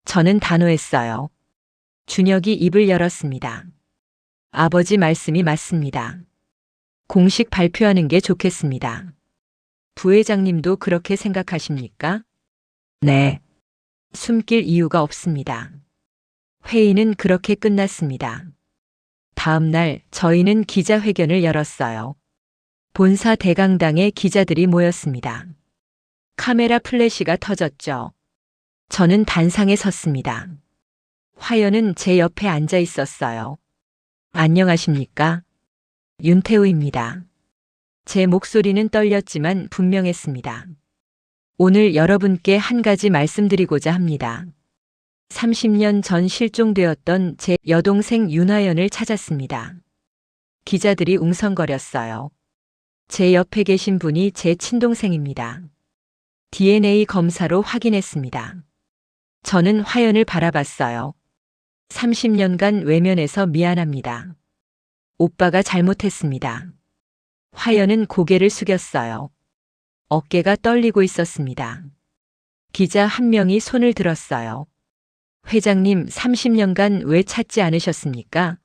저는 단호했어요. 준혁이 입을 열었습니다. 아버지 말씀이 맞습니다. 공식 발표하는 게 좋겠습니다. 부회장님도 그렇게 생각하십니까? 네. 숨길 이유가 없습니다. 회의는 그렇게 끝났습니다. 다음 날 저희는 기자회견을 열었어요. 본사 대강당에 기자들이 모였습니다. 카메라 플래시가 터졌죠. 저는 단상에 섰습니다. 화연은 제 옆에 앉아 있었어요. 안녕하십니까? 윤태우입니다. 제 목소리는 떨렸지만 분명했습니다. 오늘 여러분께 한 가지 말씀드리고자 합니다. 30년 전 실종되었던 제 여동생 윤화연을 찾았습니다. 기자들이 웅성거렸어요. 제 옆에 계신 분이 제 친동생입니다. DNA 검사로 확인했습니다. 저는 화연을 바라봤어요. 30년간 외면해서 미안합니다. 오빠가 잘못했습니다. 화연은 고개를 숙였어요. 어깨가 떨리고 있었습니다. 기자 한 명이 손을 들었어요. 회장님, 30년간 왜 찾지 않으셨습니까?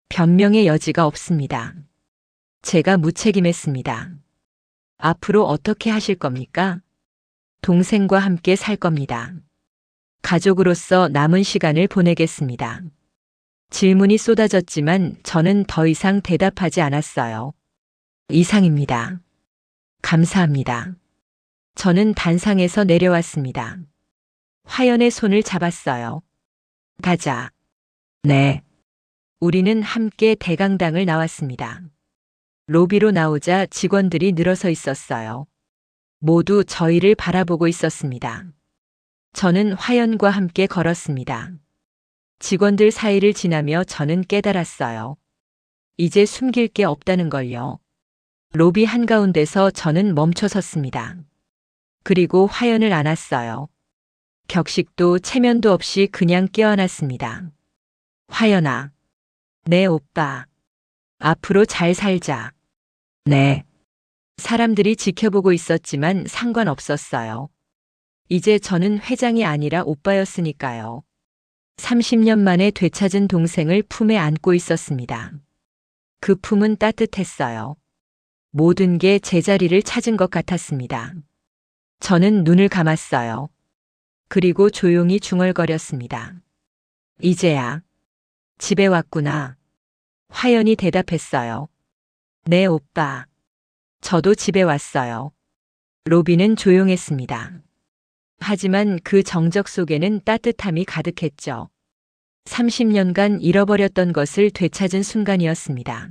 변명의 여지가 없습니다. 제가 무책임했습니다. 앞으로 어떻게 하실 겁니까? 동생과 함께 살 겁니다. 가족으로서 남은 시간을 보내겠습니다. 질문이 쏟아졌지만 저는 더 이상 대답하지 않았어요. 이상입니다. 감사합니다. 저는 단상에서 내려왔습니다. 화연의 손을 잡았어요. 가자. 네. 우리는 함께 대강당을 나왔습니다. 로비로 나오자 직원들이 늘어서 있었어요. 모두 저희를 바라보고 있었습니다. 저는 화연과 함께 걸었습니다. 직원들 사이를 지나며 저는 깨달았어요. 이제 숨길 게 없다는 걸요. 로비 한가운데서 저는 멈춰 섰습니다. 그리고 화연을 안았어요. 격식도 체면도 없이 그냥 껴안았습니다. 화연아. 네, 오빠. 앞으로 잘 살자. 네. 사람들이 지켜보고 있었지만 상관없었어요. 이제 저는 회장이 아니라 오빠였으니까요. 30년 만에 되찾은 동생을 품에 안고 있었습니다. 그 품은 따뜻했어요. 모든 게 제자리를 찾은 것 같았습니다. 저는 눈을 감았어요. 그리고 조용히 중얼거렸습니다. 이제야 집에 왔구나. 화연이 대답했어요. 네, 오빠. 저도 집에 왔어요. 로비는 조용했습니다. 하지만 그 정적 속에는 따뜻함이 가득했죠. 30년간 잃어버렸던 것을 되찾은 순간이었습니다.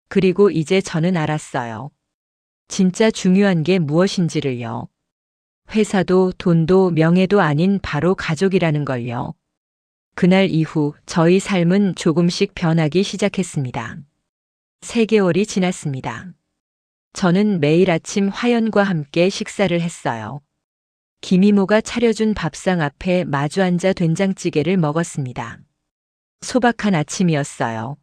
그리고 이제 저는 알았어요. 진짜 중요한 게 무엇인지를요. 회사도 돈도 명예도 아닌 바로 가족이라는 걸요. 그날 이후 저희 삶은 조금씩 변하기 시작했습니다. 3개월이 지났습니다. 저는 매일 아침 화연과 함께 식사를 했어요. 김이모가 차려준 밥상 앞에 마주 앉아 된장찌개를 먹었습니다. 소박한 아침이었어요.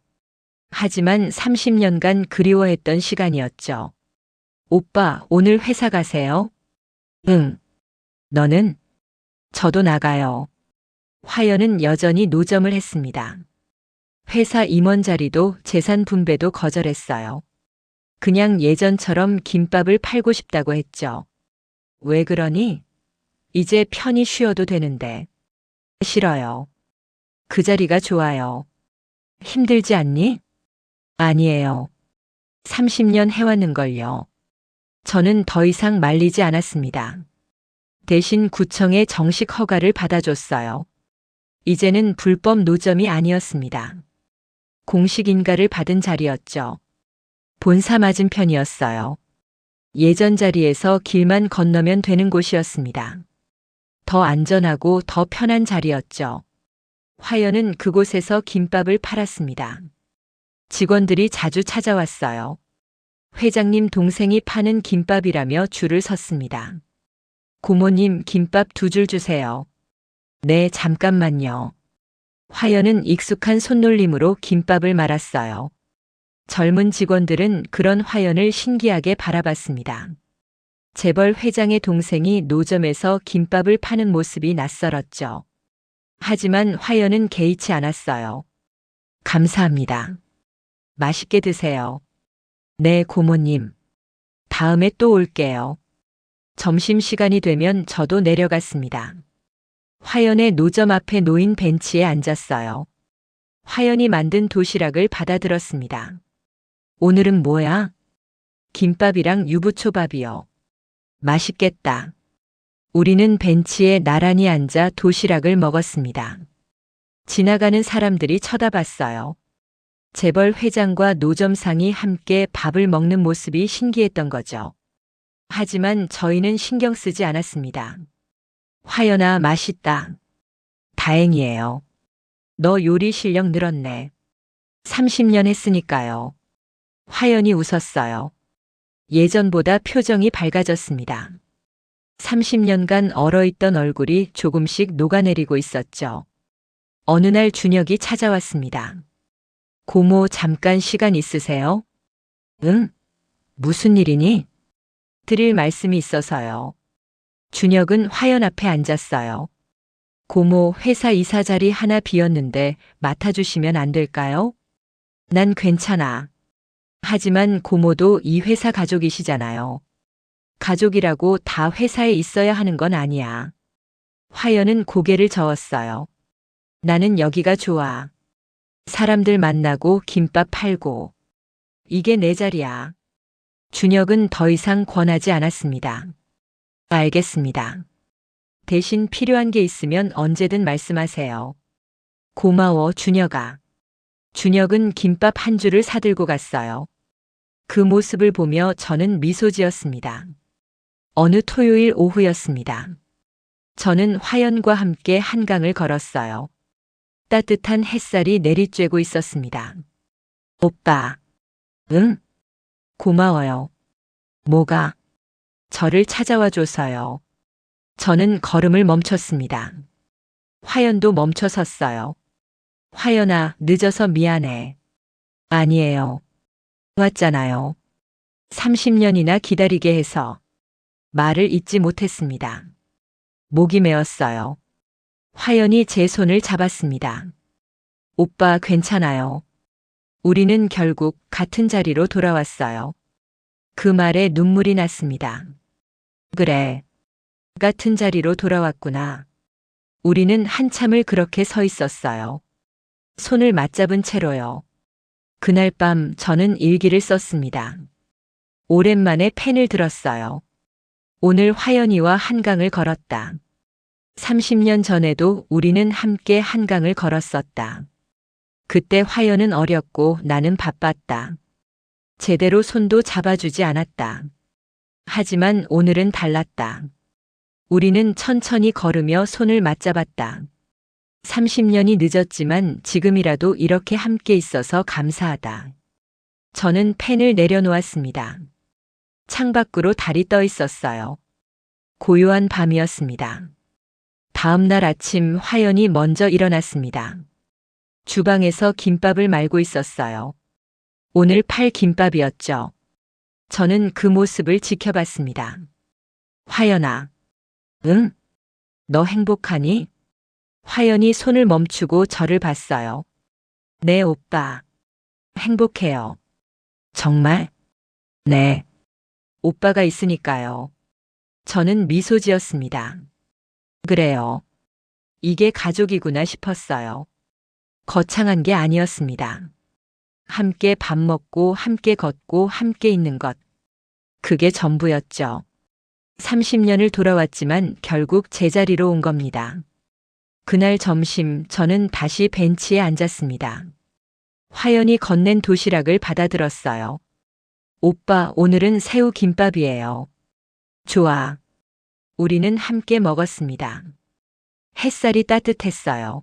하지만 30년간 그리워했던 시간이었죠. 오빠, 오늘 회사 가세요? 응. 너는? 저도 나가요. 화연은 여전히 노점을 했습니다. 회사 임원 자리도 재산 분배도 거절했어요. 그냥 예전처럼 김밥을 팔고 싶다고 했죠. 왜 그러니? 이제 편히 쉬어도 되는데. 싫어요. 그 자리가 좋아요. 힘들지 않니? 아니에요. 30년 해왔는걸요. 저는 더 이상 말리지 않았습니다. 대신 구청에 정식 허가를 받아줬어요. 이제는 불법 노점이 아니었습니다. 공식 인가를 받은 자리였죠. 본사 맞은편이었어요. 예전 자리에서 길만 건너면 되는 곳이었습니다. 더 안전하고 더 편한 자리였죠. 화연은 그곳에서 김밥을 팔았습니다. 직원들이 자주 찾아왔어요. 회장님 동생이 파는 김밥이라며 줄을 섰습니다. 고모님, 김밥 2줄 주세요. 네, 잠깐만요. 화연은 익숙한 손놀림으로 김밥을 말았어요. 젊은 직원들은 그런 화연을 신기하게 바라봤습니다. 재벌 회장의 동생이 노점에서 김밥을 파는 모습이 낯설었죠. 하지만 화연은 개의치 않았어요. 감사합니다. 맛있게 드세요. 네, 고모님. 다음에 또 올게요. 점심시간이 되면 저도 내려갔습니다. 화연의 노점 앞에 놓인 벤치에 앉았어요. 화연이 만든 도시락을 받아들었습니다. 오늘은 뭐야? 김밥이랑 유부초밥이요. 맛있겠다. 우리는 벤치에 나란히 앉아 도시락을 먹었습니다. 지나가는 사람들이 쳐다봤어요. 재벌 회장과 노점상이 함께 밥을 먹는 모습이 신기했던 거죠. 하지만 저희는 신경 쓰지 않았습니다. 화연아, 맛있다. 다행이에요. 너 요리 실력 늘었네. 30년 했으니까요. 화연이 웃었어요. 예전보다 표정이 밝아졌습니다. 30년간 얼어있던 얼굴이 조금씩 녹아내리고 있었죠. 어느 날 준혁이 찾아왔습니다. 고모, 잠깐 시간 있으세요? 응? 무슨 일이니? 드릴 말씀이 있어서요. 준혁은 화연 앞에 앉았어요. 고모, 회사 이사 자리 하나 비었는데 맡아주시면 안 될까요? 난 괜찮아. 하지만 고모도 이 회사 가족이시잖아요. 가족이라고 다 회사에 있어야 하는 건 아니야. 화연은 고개를 저었어요. 나는 여기가 좋아. 사람들 만나고 김밥 팔고. 이게 내 자리야. 준혁은 더 이상 권하지 않았습니다. 알겠습니다. 대신 필요한 게 있으면 언제든 말씀하세요. 고마워, 준혁아. 준혁은 김밥 한 줄을 사들고 갔어요. 그 모습을 보며 저는 미소 지었습니다. 어느 토요일 오후였습니다. 저는 화연과 함께 한강을 걸었어요. 따뜻한 햇살이 내리쬐고 있었습니다. 오빠. 응? 고마워요. 뭐가? 저를 찾아와 줘서요. 저는 걸음을 멈췄습니다. 화연도 멈춰 섰어요. 화연아, 늦어서 미안해. 아니에요. 왔잖아요. 30년이나 기다리게 해서. 말을 잇지 못했습니다. 목이 메었어요. 화연이 제 손을 잡았습니다. 오빠, 괜찮아요. 우리는 결국 같은 자리로 돌아왔어요. 그 말에 눈물이 났습니다. 그래. 같은 자리로 돌아왔구나. 우리는 한참을 그렇게 서 있었어요. 손을 맞잡은 채로요. 그날 밤 저는 일기를 썼습니다. 오랜만에 펜을 들었어요. 오늘 화연이와 한강을 걸었다. 30년 전에도 우리는 함께 한강을 걸었었다. 그때 화연은 어렸고 나는 바빴다. 제대로 손도 잡아주지 않았다. 하지만 오늘은 달랐다. 우리는 천천히 걸으며 손을 맞잡았다. 30년이 늦었지만 지금이라도 이렇게 함께 있어서 감사하다. 저는 펜을 내려놓았습니다. 창밖으로 달이 떠 있었어요. 고요한 밤이었습니다. 다음 날 아침 화연이 먼저 일어났습니다. 주방에서 김밥을 말고 있었어요. 오늘 팔 김밥이었죠. 저는 그 모습을 지켜봤습니다. 화연아. 응? 너 행복하니? 화연이 손을 멈추고 저를 봤어요. 네, 오빠. 행복해요. 정말? 네. 오빠가 있으니까요. 저는 미소 지었습니다. 그래요. 이게 가족이구나 싶었어요. 거창한 게 아니었습니다. 함께 밥 먹고 함께 걷고 함께 있는 것. 그게 전부였죠. 30년을 돌아왔지만 결국 제자리로 온 겁니다. 그날 점심 저는 다시 벤치에 앉았습니다. 화연이 건넨 도시락을 받아들었어요. 오빠, 오늘은 새우 김밥이에요. 좋아. 우리는 함께 먹었습니다. 햇살이 따뜻했어요.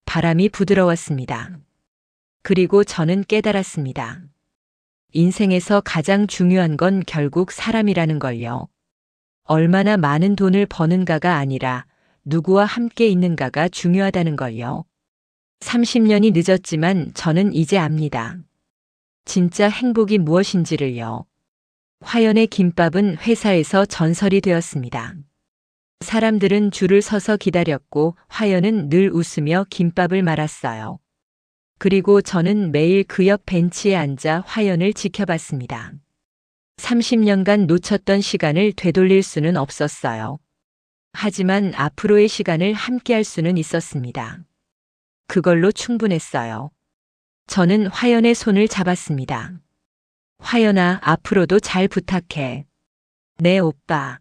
바람이 부드러웠습니다. 그리고 저는 깨달았습니다. 인생에서 가장 중요한 건 결국 사람이라는 걸요. 얼마나 많은 돈을 버는가가 아니라 누구와 함께 있는가가 중요하다는 걸요. 30년이 늦었지만 저는 이제 압니다. 진짜 행복이 무엇인지를요. 화연의 김밥은 회사에서 전설이 되었습니다. 사람들은 줄을 서서 기다렸고 화연은 늘 웃으며 김밥을 말았어요. 그리고 저는 매일 그 옆 벤치에 앉아 화연을 지켜봤습니다. 30년간 놓쳤던 시간을 되돌릴 수는 없었어요. 하지만 앞으로의 시간을 함께할 수는 있었습니다. 그걸로 충분했어요. 저는 화연의 손을 잡았습니다. 화연아, 앞으로도 잘 부탁해. 네, 오빠.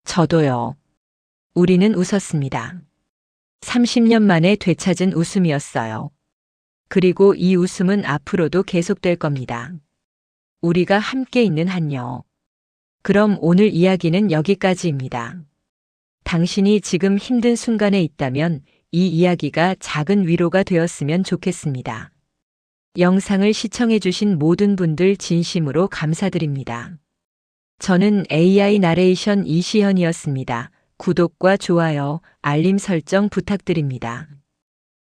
저도요. 우리는 웃었습니다. 30년 만에 되찾은 웃음이었어요. 그리고 이 웃음은 앞으로도 계속될 겁니다. 우리가 함께 있는 한요. 그럼 오늘 이야기는 여기까지입니다. 당신이 지금 힘든 순간에 있다면 이 이야기가 작은 위로가 되었으면 좋겠습니다. 영상을 시청해주신 모든 분들 진심으로 감사드립니다. 저는 AI 나레이션 이시현이었습니다. 구독과 좋아요, 알림 설정 부탁드립니다.